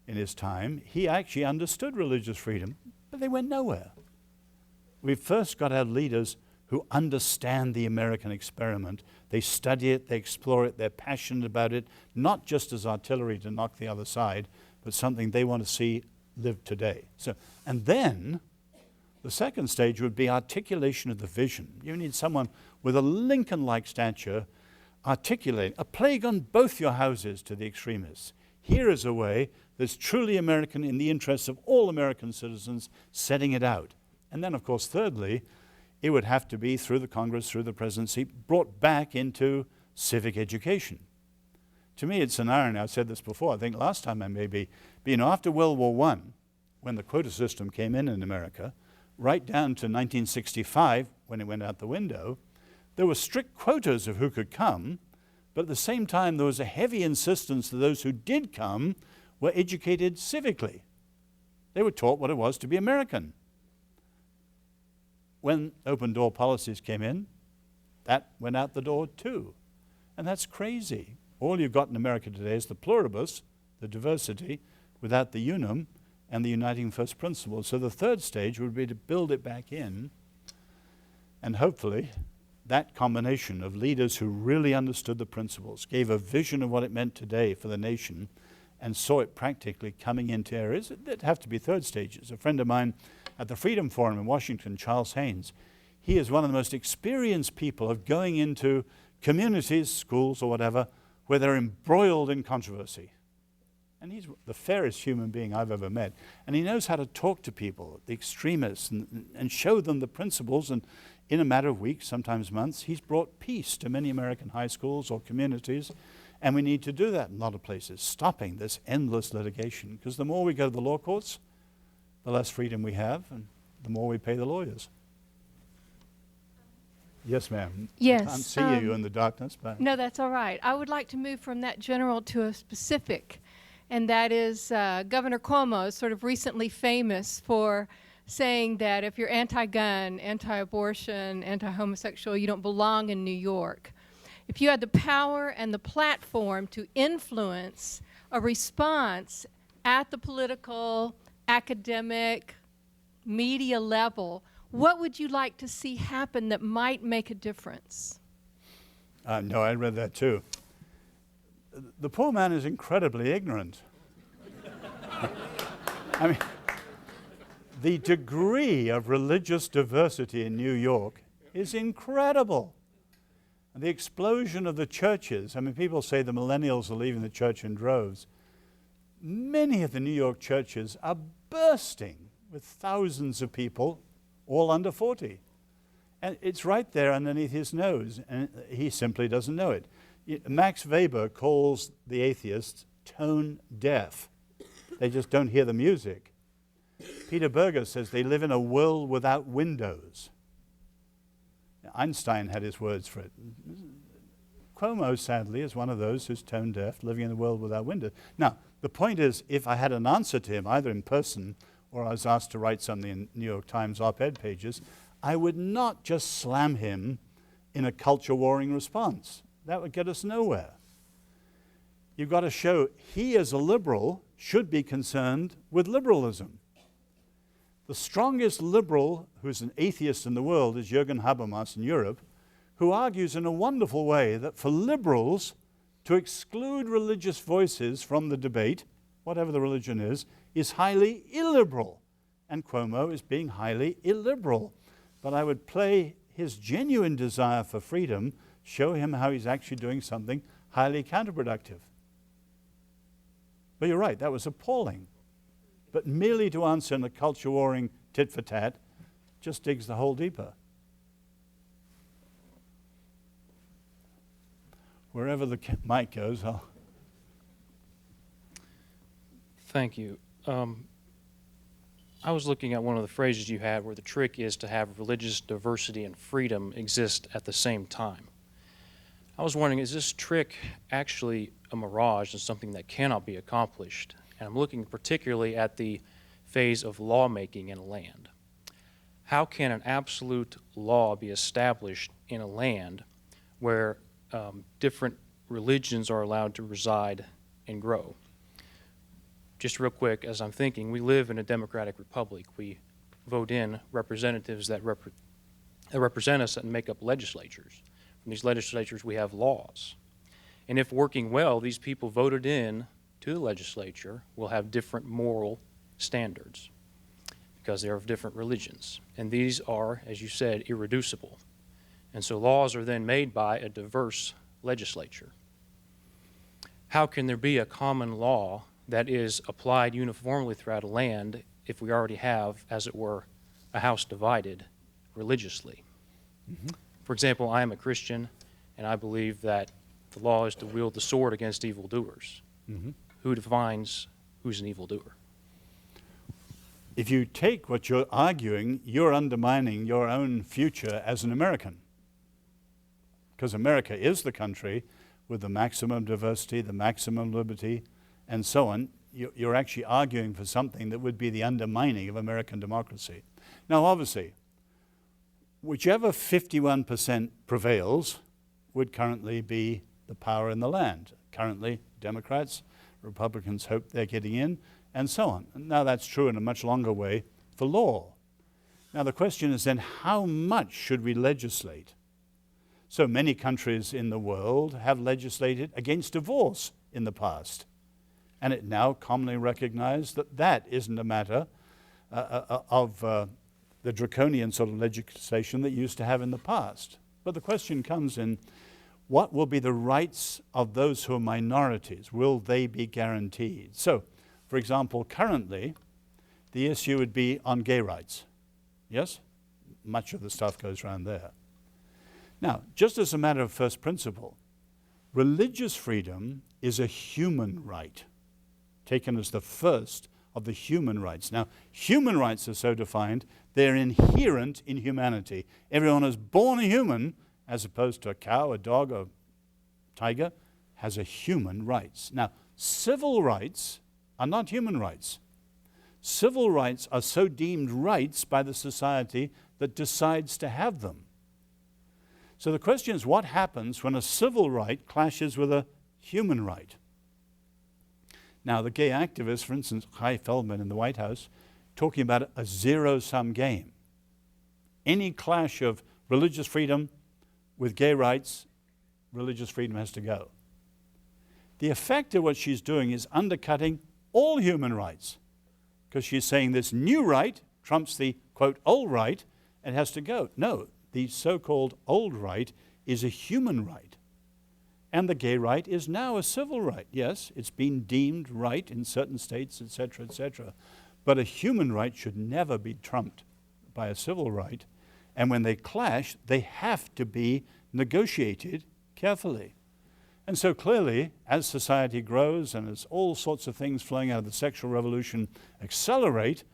in his time, he actually understood religious freedom, but they went nowhere. We've first got to have leaders who understand the American experiment. They study it, they explore it, they're passionate about it, not just as artillery to knock the other side, but something they want to see live today. So, and then the second stage would be articulation of the vision. You need someone with a Lincoln-like stature articulating a plague on both your houses to the extremists. Here is a way that's truly American in the interests of all American citizens, setting it out. And then, of course, thirdly, it would have to be through the Congress, through the presidency, brought back into civic education. To me, it's an irony. I've said this before. I think last time I maybe, but, you know, after World War I, when the quota system came in America, right down to 1965, when it went out the window, there were strict quotas of who could come, but at the same time, there was a heavy insistence that those who did come were educated civically. They were taught what it was to be American. When open door policies came in, that went out the door too. And that's crazy. All you've got in America today is the pluribus, the diversity, without the unum and the uniting first principles. So the third stage would be to build it back in, and hopefully that combination of leaders who really understood the principles, gave a vision of what it meant today for the nation, and saw it practically coming into areas that have to be third stages. A friend of mine at the Freedom Forum in Washington, Charles Haynes, he is one of the most experienced people of going into communities, schools or whatever, where they're embroiled in controversy. And he's the fairest human being I've ever met. And he knows how to talk to people, the extremists, and show them the principles. And in a matter of weeks, sometimes months, he's brought peace to many American high schools or communities. And we need to do that in a lot of places, stopping this endless litigation. Because the more we go to the law courts, the less freedom we have, and the more we pay the lawyers. Yes, ma'am. Yes. I can't see you in the darkness, but No, that's all right. I would like to move from that general to a specific, and that is Governor Cuomo is sort of recently famous for saying that if you're anti-gun, anti-abortion, anti-homosexual, you don't belong in New York. if you had the power and the platform to influence a response at the political, academic, media level, what would you like to see happen that might make a difference? No, I read that too. The poor man is incredibly ignorant. I mean, the degree of religious diversity in New York is incredible. And the explosion of the churches, I mean, people say the millennials are leaving the church in droves. Many of the New York churches are bursting with thousands of people, all under 40. And it's right there underneath his nose, and he simply doesn't know it. Max Weber calls the atheists tone deaf. They just don't hear the music. Peter Berger says they live in a world without windows. Einstein had his words for it. Cuomo, sadly, is one of those who's tone deaf, living in a world without windows. Now, the point is, if I had an answer to him, either in person or I was asked to write something in New York Times op-ed pages, I would not just slam him in a culture warring response. That would get us nowhere. You've got to show he, as a liberal, should be concerned with liberalism. The strongest liberal who's an atheist in the world is Jürgen Habermas in Europe, who argues in a wonderful way that for liberals to exclude religious voices from the debate, whatever the religion is highly illiberal. And Cuomo is being highly illiberal. But I would play his genuine desire for freedom, show him how he's actually doing something highly counterproductive. But you're right, that was appalling. But merely to answer in a culture warring tit for tat just digs the hole deeper. Wherever the mic goes, I'll... Thank you. I was looking at one of the phrases you had where the trick is to have religious diversity and freedom exist at the same time. I was wondering, is this trick actually a mirage and something that cannot be accomplished? And I'm looking particularly at the phase of lawmaking in a land. How can an absolute law be established in a land where different religions are allowed to reside and grow? Just real quick, as I'm thinking, we live in a democratic republic. We vote in representatives that represent us and make up legislatures. From these legislatures, we have laws. And if working well, these people voted in to the legislature will have different moral standards because they're of different religions. And these are, as you said, irreducible. And so laws are then made by a diverse legislature. How can there be a common law that is applied uniformly throughout a land if we already have, as it were, a house divided religiously? Mm-hmm. For example, I am a Christian, and I believe that the law is to wield the sword against evildoers. Mm-hmm. Who defines who's an evildoer? If you take what you're arguing, you're undermining your own future as an American. Because America is the country with the maximum diversity, the maximum liberty, and so on. You're actually arguing for something that would be the undermining of American democracy. Now, obviously, whichever 51% prevails would currently be the power in the land. Currently, Democrats, Republicans hope they're getting in, and so on. Now, that's true in a much longer way for law. Now, the question is then, how much should we legislate? So many countries in the world have legislated against divorce in the past. And it now commonly recognized that that isn't a matter of the draconian sort of legislation that used to have in the past. But the question comes in, what will be the rights of those who are minorities? Will they be guaranteed? So, for example, currently, the issue would be on gay rights. Yes? Much of the stuff goes around there. Now, just as a matter of first principle, religious freedom is a human right, taken as the first of the human rights. Now, human rights are so defined, they're inherent in humanity. Everyone is born a human, as opposed to a cow, a dog, a tiger, has a human rights. Now, civil rights are not human rights. Civil rights are so deemed rights by the society that decides to have them. So the question is, what happens when a civil right clashes with a human right? Now, the gay activists, for instance, Kai Feldman in the White House, talking about a zero-sum game. Any clash of religious freedom with gay rights, religious freedom has to go. The effect of what she's doing is undercutting all human rights, because she's saying this new right trumps the, quote, old right, and has to go. No, the so-called old right is a human right. And the gay right is now a civil right. Yes, it's been deemed right in certain states, etc., etc. But a human right should never be trumped by a civil right. And when they clash, they have to be negotiated carefully. And so clearly, as society grows and as all sorts of things flowing out of the sexual revolution accelerate,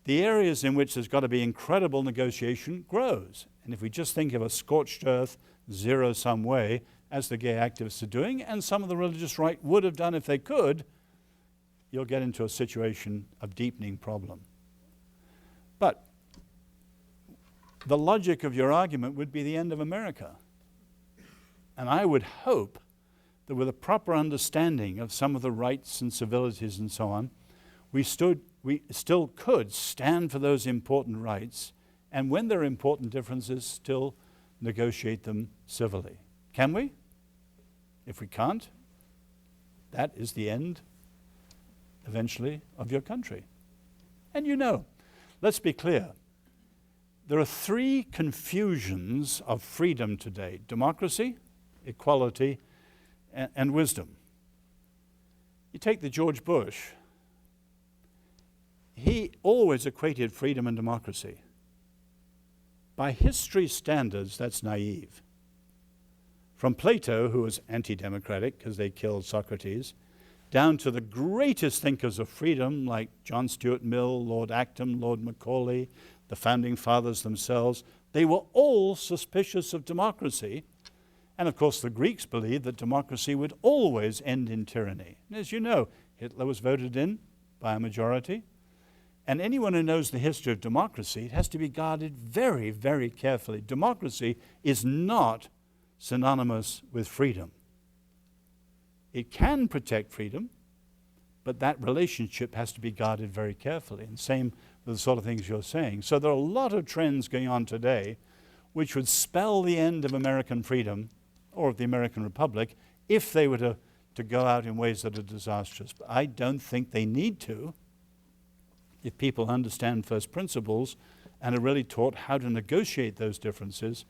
the areas in which there's got to be incredible negotiation grows. And if we just think of a scorched earth, zero-sum way, as the gay activists are doing, and some of the religious right would have done if they could, you'll get into a situation of deepening problem. But the logic of your argument would be the end of America. And I would hope that with a proper understanding of some of the rights and civilities and so on, we still could stand for those important rights, and when there are important differences, still negotiate them civilly. Can we? If we can't, that is the end, eventually, of your country. And you know, let's be clear, there are three confusions of freedom today: democracy, equality, and wisdom. You take the George Bush, he always equated freedom and democracy. By history standards, that's naive. From Plato, who was anti-democratic because they killed Socrates, down to the greatest thinkers of freedom like John Stuart Mill, Lord Acton, Lord Macaulay, the founding fathers themselves, they were all suspicious of democracy. And of course, the Greeks believed that democracy would always end in tyranny. And as you know, Hitler was voted in by a majority. And anyone who knows the history of democracy, it has to be guarded very, very carefully. Democracy is not synonymous with freedom. It can protect freedom, but that relationship has to be guarded very carefully. And same with the sort of things you're saying. So there are a lot of trends going on today which would spell the end of American freedom or of the American Republic if they were to go out in ways that are disastrous. But I don't think they need to if people understand first principles and are really taught how to negotiate those differences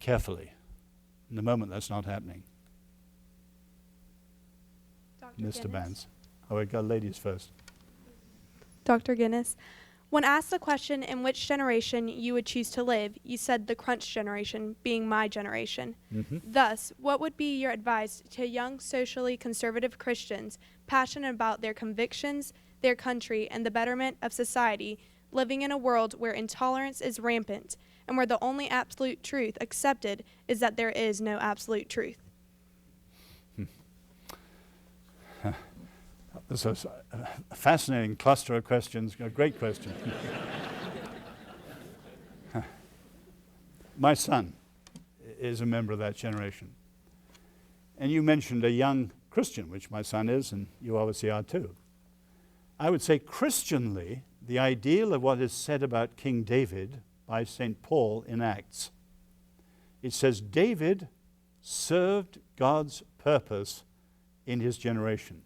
carefully. In the moment, that's not happening. Mr. Banks. Oh, we got ladies first. Dr. Guinness, when asked the question in which generation you would choose to live, you said the crunch generation, being my generation. Mm-hmm. Thus, what would be your advice to young socially conservative Christians passionate about their convictions, their country, and the betterment of society, living in a world where intolerance is rampant and where the only absolute truth accepted is that there is no absolute truth? This is a fascinating cluster of questions, a great question. My son is a member of that generation. And you mentioned a young Christian, which my son is, and you obviously are too. I would say Christianly, the ideal of what is said about King David by St. Paul in Acts. It says, David served God's purpose in his generation.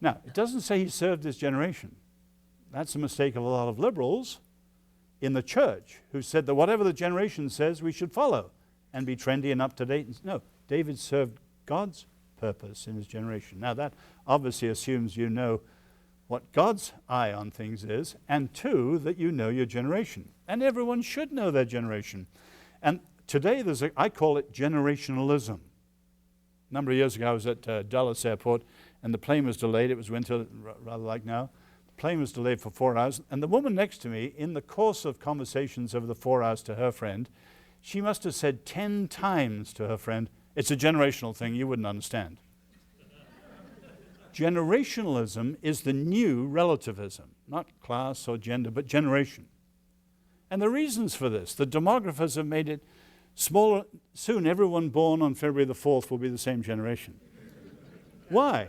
Now, it doesn't say he served his generation. That's a mistake of a lot of liberals in the church who said that whatever the generation says, we should follow and be trendy and up to date. No, David served God's purpose in his generation. Now, that obviously assumes you know what God's eye on things is, and two, that you know your generation. And everyone should know their generation. And today, I call it generationalism. A number of years ago, I was at Dallas Airport, and the plane was delayed. It was winter, rather like now. The plane was delayed for 4 hours, and the woman next to me, in the course of conversations over the 4 hours to her friend, she must have said 10 times to her friend, it's a generational thing, you wouldn't understand. Generationalism is the new relativism, not class or gender, but generation. And the reasons for this, the demographers have made it smaller. Soon everyone born on February the 4th will be the same generation. Why?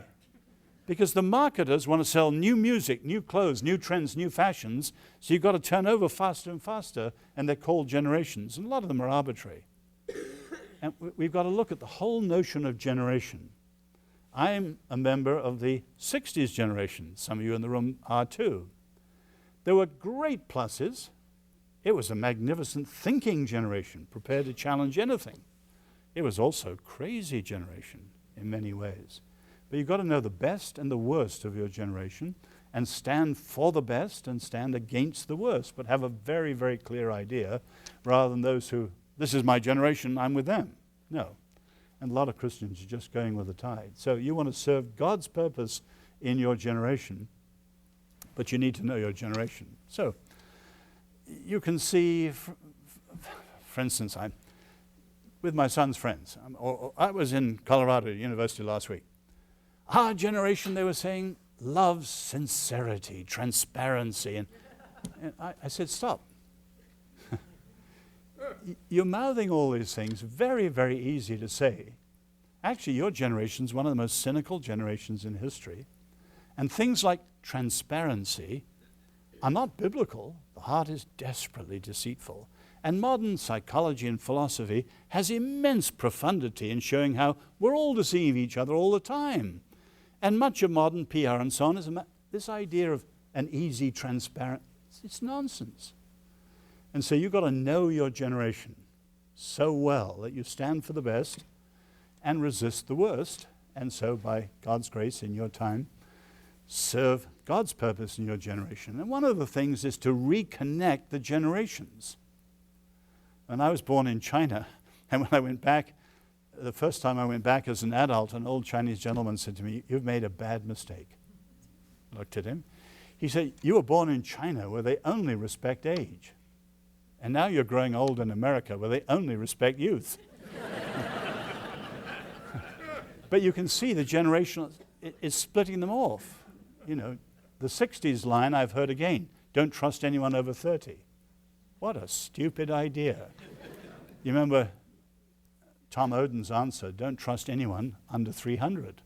Because the marketers want to sell new music, new clothes, new trends, new fashions, so you've got to turn over faster and faster, and they're called generations, and a lot of them are arbitrary. And we've got to look at the whole notion of generation. I'm a member of the 60s generation. Some of you in the room are too. There were great pluses. It was a magnificent thinking generation, prepared to challenge anything. It was also a crazy generation in many ways. But you've got to know the best and the worst of your generation and stand for the best and stand against the worst, but have a very, very clear idea rather than those who, this is my generation, I'm with them. No. And a lot of Christians are just going with the tide. So you want to serve God's purpose in your generation, but you need to know your generation. So you can see, for instance, I'm with my son's friends. I was in Colorado University last week. Our generation, they were saying, loves sincerity, transparency. And I said, stop. You're mouthing all these things, very, very easy to say. Actually, your generation's one of the most cynical generations in history. And things like transparency are not biblical. The heart is desperately deceitful. And modern psychology and philosophy has immense profundity in showing how we're all deceiving each other all the time. And much of modern PR and so on is this idea of an easy, transparent, it's nonsense. And so you've got to know your generation so well that you stand for the best and resist the worst. And so by God's grace in your time, serve God's purpose in your generation. And one of the things is to reconnect the generations. When I was born in China, and when I went back, the first time I went back as an adult, an old Chinese gentleman said to me, "You've made a bad mistake." I looked at him. He said, "You were born in China where they only respect age. And now you're growing old in America where they only respect youth." But you can see the generation is splitting them off. You know, the 60s line I've heard again, don't trust anyone over 30. What a stupid idea. You remember Tom Oden's answer, don't trust anyone under 300.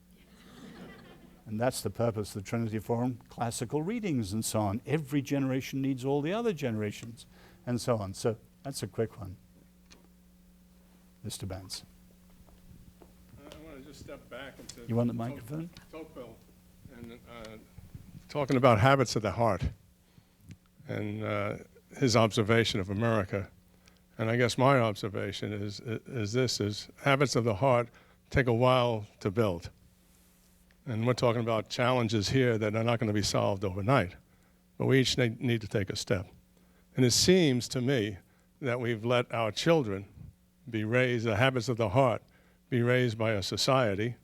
And that's the purpose of the Trinity Forum, classical readings and so on. Every generation needs all the other generations and so on. So that's a quick one. Mr. Bance. I want to just step back and say, You want the microphone? Tocqueville, and talking about habits of the heart and his observation of America. And I guess my observation is habits of the heart take a while to build. And we're talking about challenges here that are not going to be solved overnight, but we each need to take a step. And it seems to me that we've let our children be raised, the habits of the heart, be raised by a society,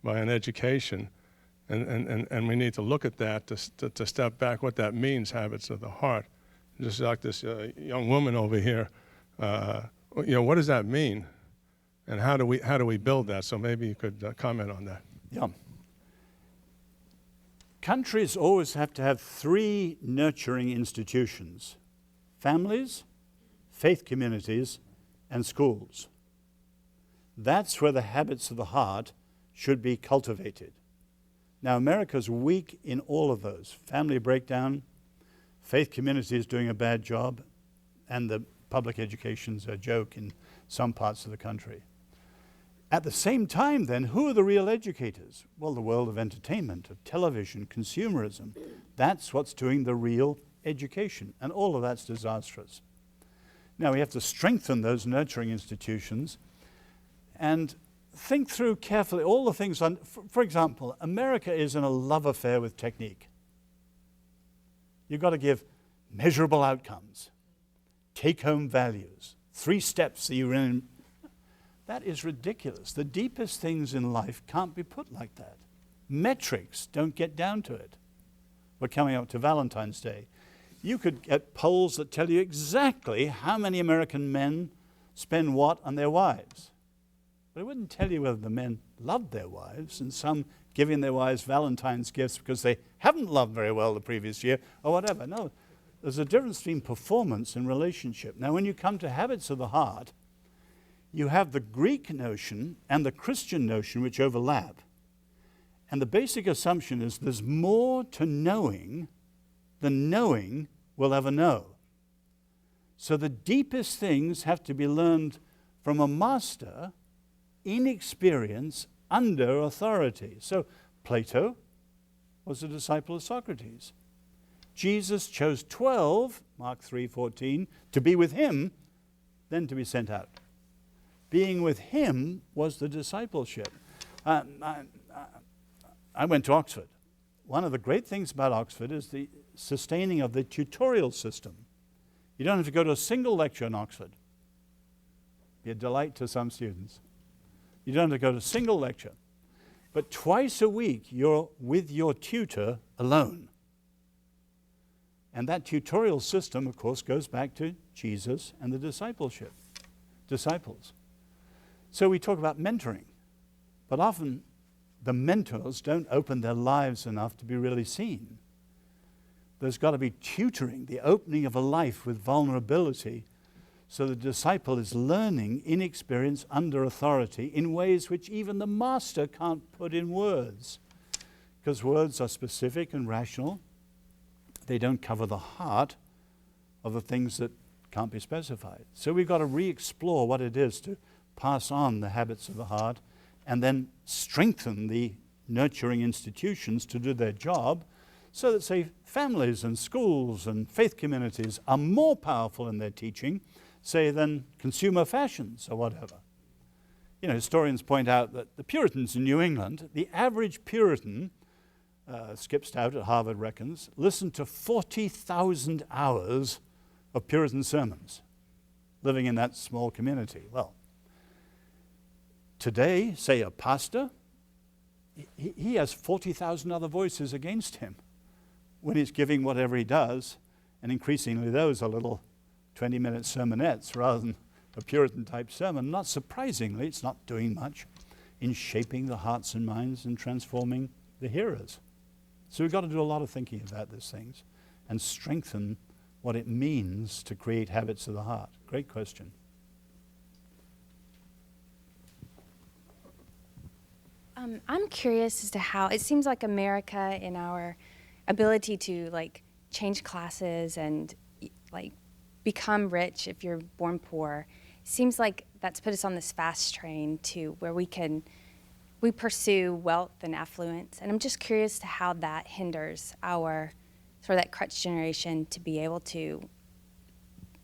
by an education, and we need to look at that to step back, what that means, habits of the heart. Just like this young woman over here, what does that mean, and how do we build that? So maybe you could comment on that. Yeah. Countries always have to have three nurturing institutions: families, faith communities, and schools. That's where the habits of the heart should be cultivated. Now, America's weak in all of those. Family breakdown, faith community is doing a bad job, and the public education's a joke in some parts of the country. At the same time, then, who are the real educators? Well, the world of entertainment, of television, consumerism. That's what's doing the real education, and all of that's disastrous. Now, we have to strengthen those nurturing institutions and think through carefully all the things. For example, America is in a love affair with technique. You've got to give measurable outcomes, take-home values, 3 steps that you're in. That is ridiculous. The deepest things in life can't be put like that. Metrics don't get down to it. We're coming up to Valentine's Day. You could get polls that tell you exactly how many American men spend what on their wives. But it wouldn't tell you whether the men loved their wives, and some giving their wives Valentine's gifts because they haven't loved very well the previous year or whatever. No, There's a difference between performance and relationship. Now, when you come to habits of the heart, you have the Greek notion and the Christian notion which overlap. And the basic assumption is there's more to knowing than knowing will ever know. So the deepest things have to be learned from a master in experience under authority. So Plato was a disciple of Socrates. Jesus chose 12, Mark 3:14, to be with him, then to be sent out. Being with him was the discipleship. I went to Oxford. One of the great things about Oxford is the sustaining of the tutorial system. You don't have to go to a single lecture in Oxford. Be a delight to some students. You don't have to go to a single lecture. But twice a week, you're with your tutor alone. And that tutorial system, of course, goes back to Jesus and the discipleship, disciples. So we talk about mentoring, but often the mentors don't open their lives enough to be really seen. There's got to be tutoring, the opening of a life with vulnerability, so the disciple is learning in experience under authority in ways which even the master can't put in words, because words are specific and rational. They don't cover the heart of the things that can't be specified. So we've got to re-explore what it is to pass on the habits of the heart and then strengthen the nurturing institutions to do their job so that, say, families and schools and faith communities are more powerful in their teaching, say, than consumer fashions or whatever. You know, historians point out that the Puritans in New England, the average Puritan, Skip Stout at Harvard reckons, listened to 40,000 hours of Puritan sermons living in that small community. Well, today, say a pastor, he has 40,000 other voices against him when he's giving whatever he does, and increasingly those are little 20-minute sermonettes rather than a Puritan-type sermon. Not surprisingly, it's not doing much in shaping the hearts and minds and transforming the hearers. So we've got to do a lot of thinking about these things and strengthen what it means to create habits of the heart. Great question. I'm curious as to how it seems like America, in our ability to change classes and become rich if you're born poor, seems like that's put us on this fast train to where we pursue wealth and affluence. And I'm just curious to how that hinders our sort of that crutch generation to be able to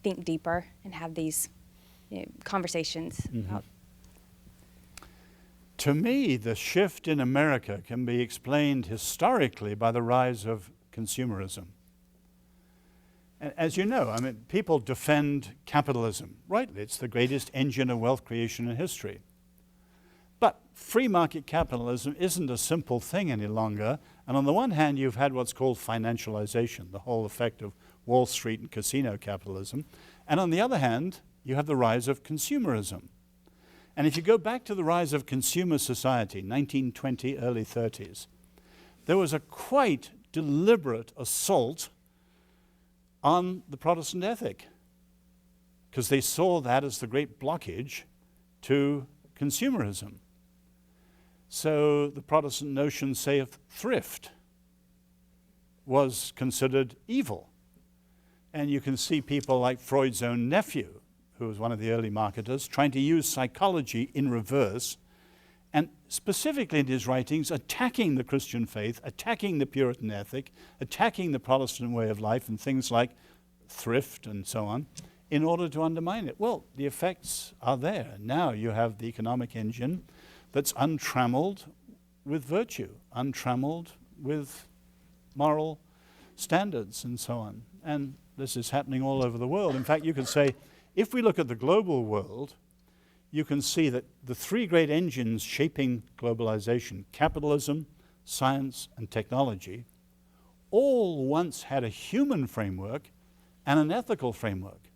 think deeper and have these conversations about. To me, the shift in America can be explained historically by the rise of consumerism. And as you know, I mean, people defend capitalism, rightly. It's the greatest engine of wealth creation in history. But free market capitalism isn't a simple thing any longer. And on the one hand, you've had what's called financialization, the whole effect of Wall Street and casino capitalism. And on the other hand, you have the rise of consumerism. And if you go back to the rise of consumer society, 1920, early 30s, there was a quite deliberate assault on the Protestant ethic, because they saw that as the great blockage to consumerism. So the Protestant notion, say, of thrift was considered evil. And you can see people like Freud's own nephew, who was one of the early marketers, trying to use psychology in reverse, and specifically in his writings, attacking the Christian faith, attacking the Puritan ethic, attacking the Protestant way of life, and things like thrift and so on, in order to undermine it. Well, the effects are there. Now you have the economic engine that's untrammeled with virtue, untrammeled with moral standards and so on. And this is happening all over the world. In fact, you could say, if we look at the global world, you can see that the three great engines shaping globalization, capitalism, science, and technology, all once had a human framework and an ethical framework.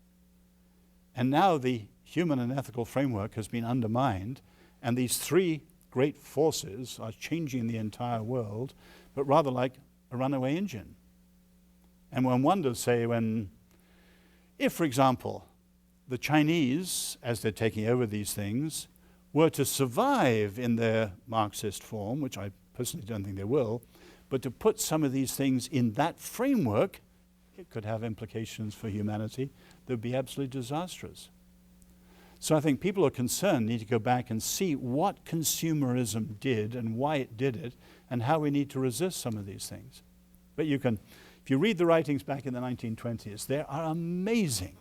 And now the human and ethical framework has been undermined, and these three great forces are changing the entire world, but rather like a runaway engine. And one wonders, say, if, for example, the Chinese, as they're taking over these things, were to survive in their Marxist form, which I personally don't think they will, but to put some of these things in that framework, it could have implications for humanity that would be absolutely disastrous. So I think people who are concerned need to go back and see what consumerism did and why it did it and how we need to resist some of these things. But you can, if you read the writings back in the 1920s, they are amazing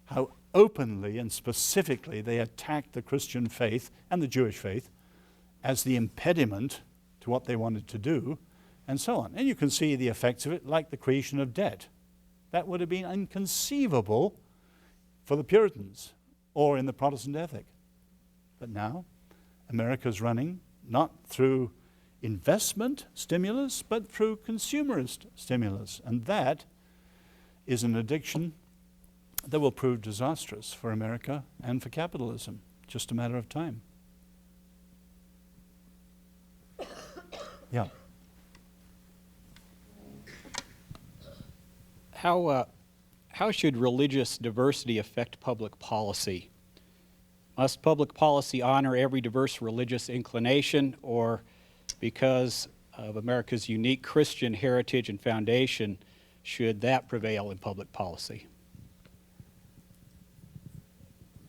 how openly and specifically they attacked the Christian faith and the Jewish faith as the impediment to what they wanted to do, and so on. And you can see the effects of it, like the creation of debt. That would have been inconceivable for the Puritans or in the Protestant ethic. But now, America's running not through investment stimulus, but through consumerist stimulus. And that is an addiction that will prove disastrous for America and for capitalism. Just a matter of time. Yeah. How should religious diversity affect public policy? Must public policy honor every diverse religious inclination, or because of America's unique Christian heritage and foundation, should that prevail in public policy?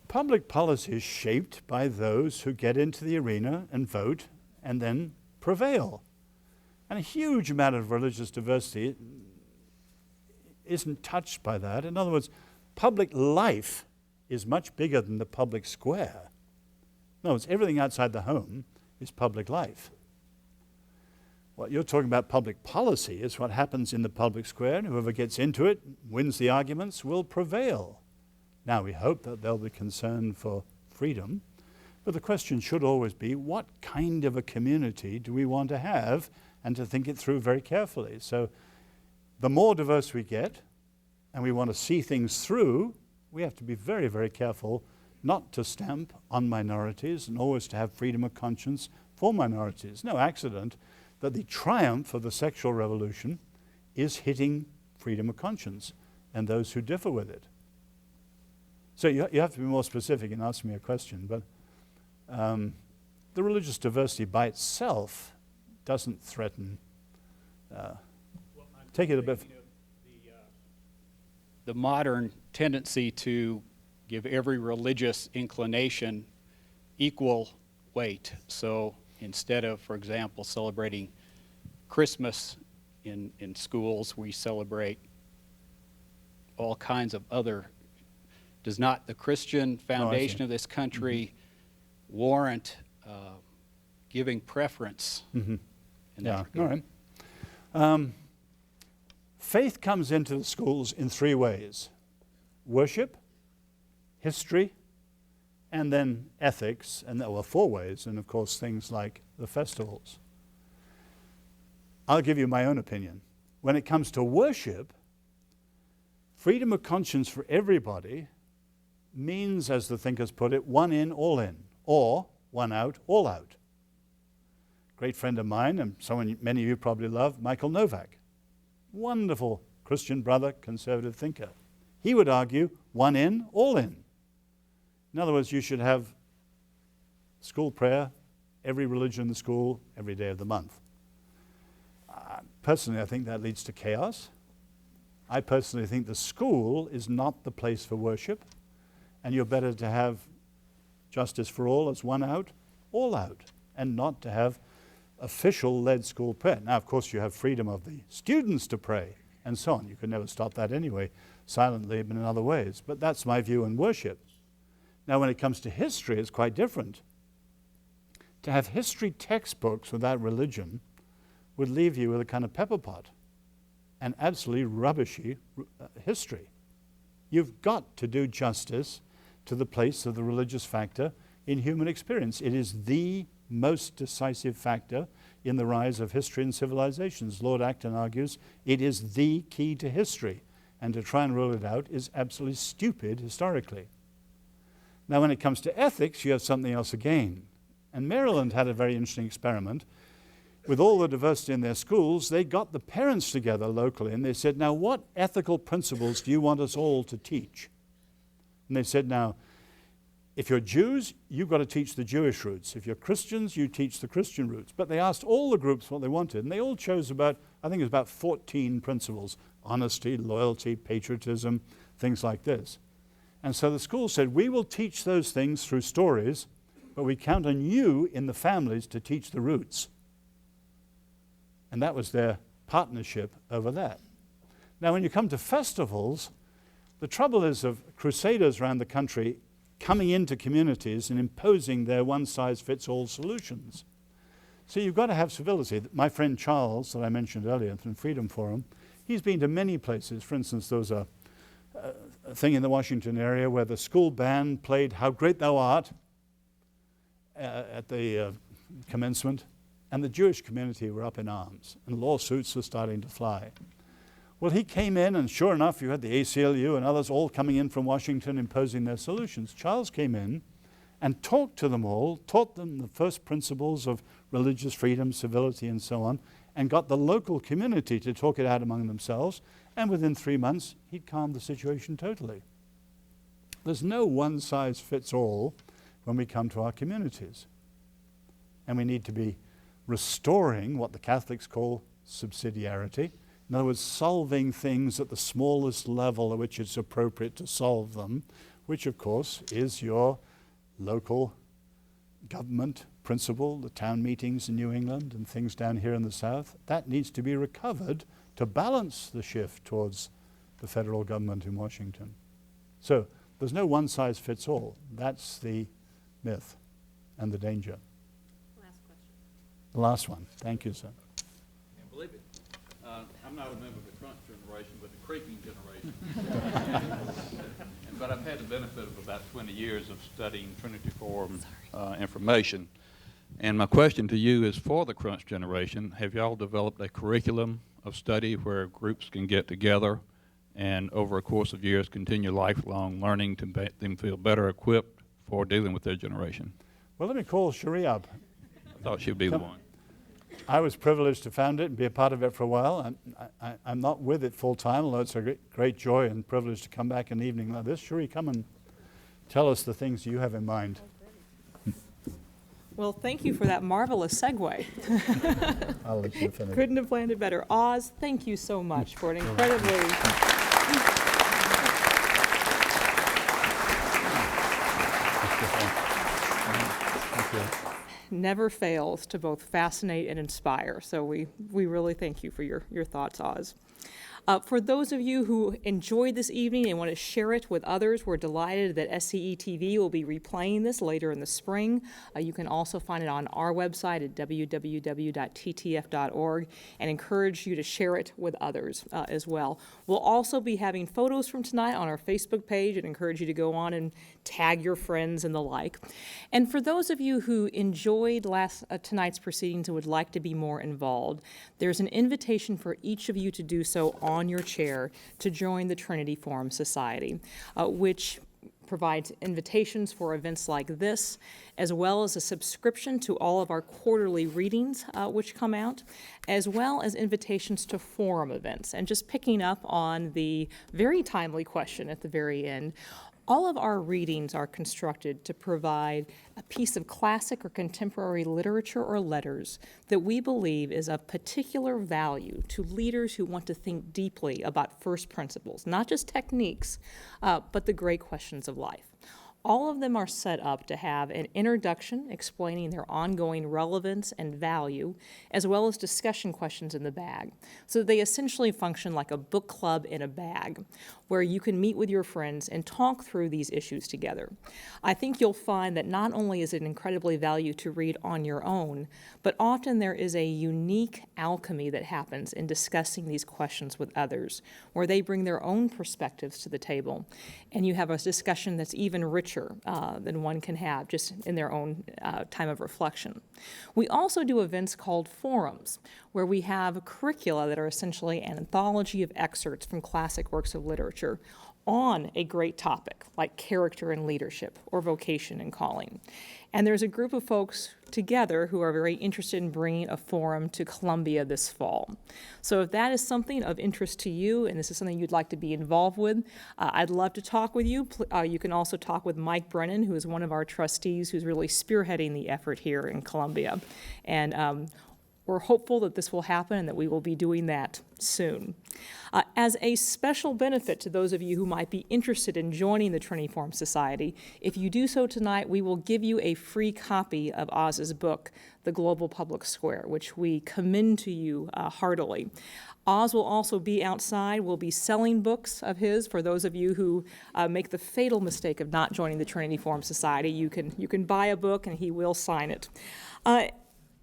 Public policy is shaped by those who get into the arena and vote and then prevail. And a huge amount of religious diversity isn't touched by that. In other words, public life is much bigger than the public square. In other words, everything outside the home is public life. What you're talking about, public policy, is what happens in the public square, and whoever gets into it, wins the arguments, will prevail. Now, we hope that they'll be concerned for freedom, but the question should always be, what kind of a community do we want to have, and to think it through very carefully. So the more diverse we get, and we want to see things through, we have to be very, very careful not to stamp on minorities and always to have freedom of conscience for minorities. No accident that the triumph of the sexual revolution is hitting freedom of conscience and those who differ with it. So you have to be more specific in asking me a question, but the religious diversity by itself doesn't threaten. Take it a bit. The modern tendency to give every religious inclination equal weight. So instead of, for example, celebrating Christmas in schools, we celebrate all kinds of other. Does not the Christian foundation of this country warrant giving preference in that regard? All right. Faith comes into the schools in three ways: worship, history, and then ethics, and there were four ways, and of course things like the festivals. I'll give you my own opinion. When it comes to worship, freedom of conscience for everybody means, as the thinkers put it, one in, all in, or one out, all out. Great friend of mine, and someone many of you probably love, Michael Novak. Wonderful Christian brother, conservative thinker. He would argue, one in, all in. In other words, you should have school prayer, every religion in the school, every day of the month. Personally, I think that leads to chaos. I personally think the school is not the place for worship, and you're better to have justice for all as one out, all out, and not to have official-led school prayer. Now, of course, you have freedom of the students to pray, and so on. You could never stop that anyway, silently, but in other ways. But that's my view on worship. Now, when it comes to history, it's quite different. To have history textbooks without religion would leave you with a kind of pepper pot, an absolutely rubbishy history. You've got to do justice to the place of the religious factor in human experience. It is the most decisive factor in the rise of history and civilizations. Lord Acton argues it is the key to history, and to try and rule it out is absolutely stupid historically. Now, when it comes to ethics, you have something else again. And Maryland had a very interesting experiment. with all the diversity in their schools, they got the parents together locally and they said, now what ethical principles do you want us all to teach? And they said, now, if you're Jews, you've got to teach the Jewish roots. If you're Christians, you teach the Christian roots. But they asked all the groups what they wanted, and they all chose about, I think it was about 14 principles: honesty, loyalty, patriotism, things like this. And so the school said, we will teach those things through stories, but we count on you in the families to teach the roots. And that was their partnership over that. Now, when you come to festivals, the trouble is of crusaders around the country coming into communities and imposing their one-size-fits-all solutions. So you've got to have civility. My friend Charles, that I mentioned earlier from Freedom Forum, he's been to many places. For instance, there was a thing in the Washington area where the school band played How Great Thou Art at the commencement, and the Jewish community were up in arms, and lawsuits were starting to fly. Well, he came in, and sure enough, you had the ACLU and others all coming in from Washington imposing their solutions. Charles came in and talked to them all, taught them the first principles of religious freedom, civility, and so on, and got the local community to talk it out among themselves, and within 3 months, he'd calmed the situation totally. There's no one-size-fits-all when we come to our communities. And we need to be restoring what the Catholics call subsidiarity. In other words, solving things at the smallest level at which it's appropriate to solve them, which of course is your local government principle, the town meetings in New England and things down here in the South. That needs to be recovered to balance the shift towards the federal government in Washington. So there's no one size fits all. That's the myth and the danger. Last question. The last one. Thank you, sir. Can't believe it. I'm not a member of the Crunch generation, but the creaking generation. But I've had the benefit of about 20 years of studying Trinity Forum information. And my question to you is, for the Crunch generation, have y'all developed a curriculum of study where groups can get together and over a course of years continue lifelong learning to make them feel better equipped for dealing with their generation? Well, let me call Cherie up. I thought she'd be the one. I was privileged to found it and be a part of it for a while. I'm not with it full time, although it's a great joy and privilege to come back an evening like this. Cherie, come and tell us the things you have in mind. Well, thank you for that marvelous segue. I'll let you finish. Couldn't have planned it better. Oz, thank you so much for an incredibly... Never fails to both fascinate and inspire. So we really thank you for your thoughts, Oz. For those of you who enjoyed this evening and want to share it with others, we're delighted that SCE TV will be replaying this later in the spring. You can also find it on our website at www.ttf.org and encourage you to share it with others as well. We'll also be having photos from tonight on our Facebook page and encourage you to go on and tag your friends and the like. And for those of you who enjoyed tonight's proceedings and would like to be more involved, there's an invitation for each of you to do so on your chair to join the Trinity Forum Society, which provides invitations for events like this, as well as a subscription to all of our quarterly readings which come out, as well as invitations to forum events. And just picking up on the very timely question at the very end, all of our readings are constructed to provide a piece of classic or contemporary literature or letters that we believe is of particular value to leaders who want to think deeply about first principles, not just techniques, but the great questions of life. All of them are set up to have an introduction explaining their ongoing relevance and value, as well as discussion questions in the bag. So they essentially function like a book club in a bag, where you can meet with your friends and talk through these issues together. I think you'll find that not only is it incredibly valuable to read on your own, but often there is a unique alchemy that happens in discussing these questions with others, where they bring their own perspectives to the table, and you have a discussion that's even richer than one can have just in their own time of reflection. We also do events called forums, where we have curricula that are essentially an anthology of excerpts from classic works of literature, on a great topic like character and leadership or vocation and calling. And there's a group of folks together who are very interested in bringing a forum to Columbia this fall. So if that is something of interest to you and this is something you'd like to be involved with, I'd love to talk with you. You can also talk with Mike Brennan, who is one of our trustees who's really spearheading the effort here in Columbia. And we're hopeful that this will happen and that we will be doing that soon. As a special benefit to those of you who might be interested in joining the Trinity Forum Society, if you do so tonight, we will give you a free copy of Oz's book, The Global Public Square, which we commend to you heartily. Oz will also be outside. We'll be selling books of his for those of you who make the fatal mistake of not joining the Trinity Forum Society. You can buy a book and he will sign it.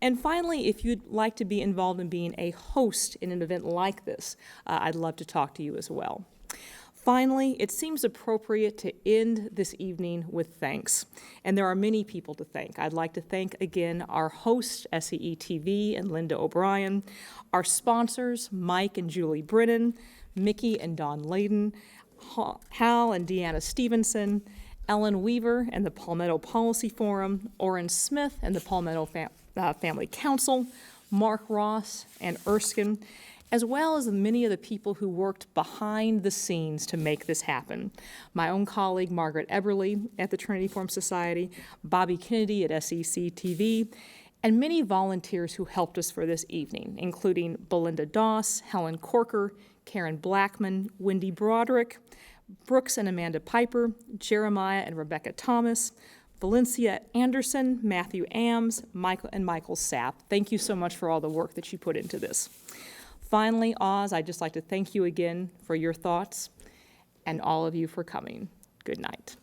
And finally, if you'd like to be involved in being a host in an event like this, I'd love to talk to you as well. Finally, it seems appropriate to end this evening with thanks. And there are many people to thank. I'd like to thank again our host, SEE TV and Linda O'Brien, our sponsors, Mike and Julie Brennan, Mickey and Don Layden, Hal and Deanna Stevenson, Ellen Weaver and the Palmetto Policy Forum, Orrin Smith and the Palmetto Family Council, Mark Ross and Erskine, as well as many of the people who worked behind the scenes to make this happen. My own colleague, Margaret Eberly at the Trinity Forum Society, Bobby Kennedy at SEC TV, and many volunteers who helped us for this evening, including Belinda Doss, Helen Corker, Karen Blackman, Wendy Broderick, Brooks and Amanda Piper, Jeremiah and Rebecca Thomas, Valencia Anderson, Matthew Ames, Michael Sapp. Thank you so much for all the work that you put into this. Finally, Oz, I'd just like to thank you again for your thoughts and all of you for coming. Good night.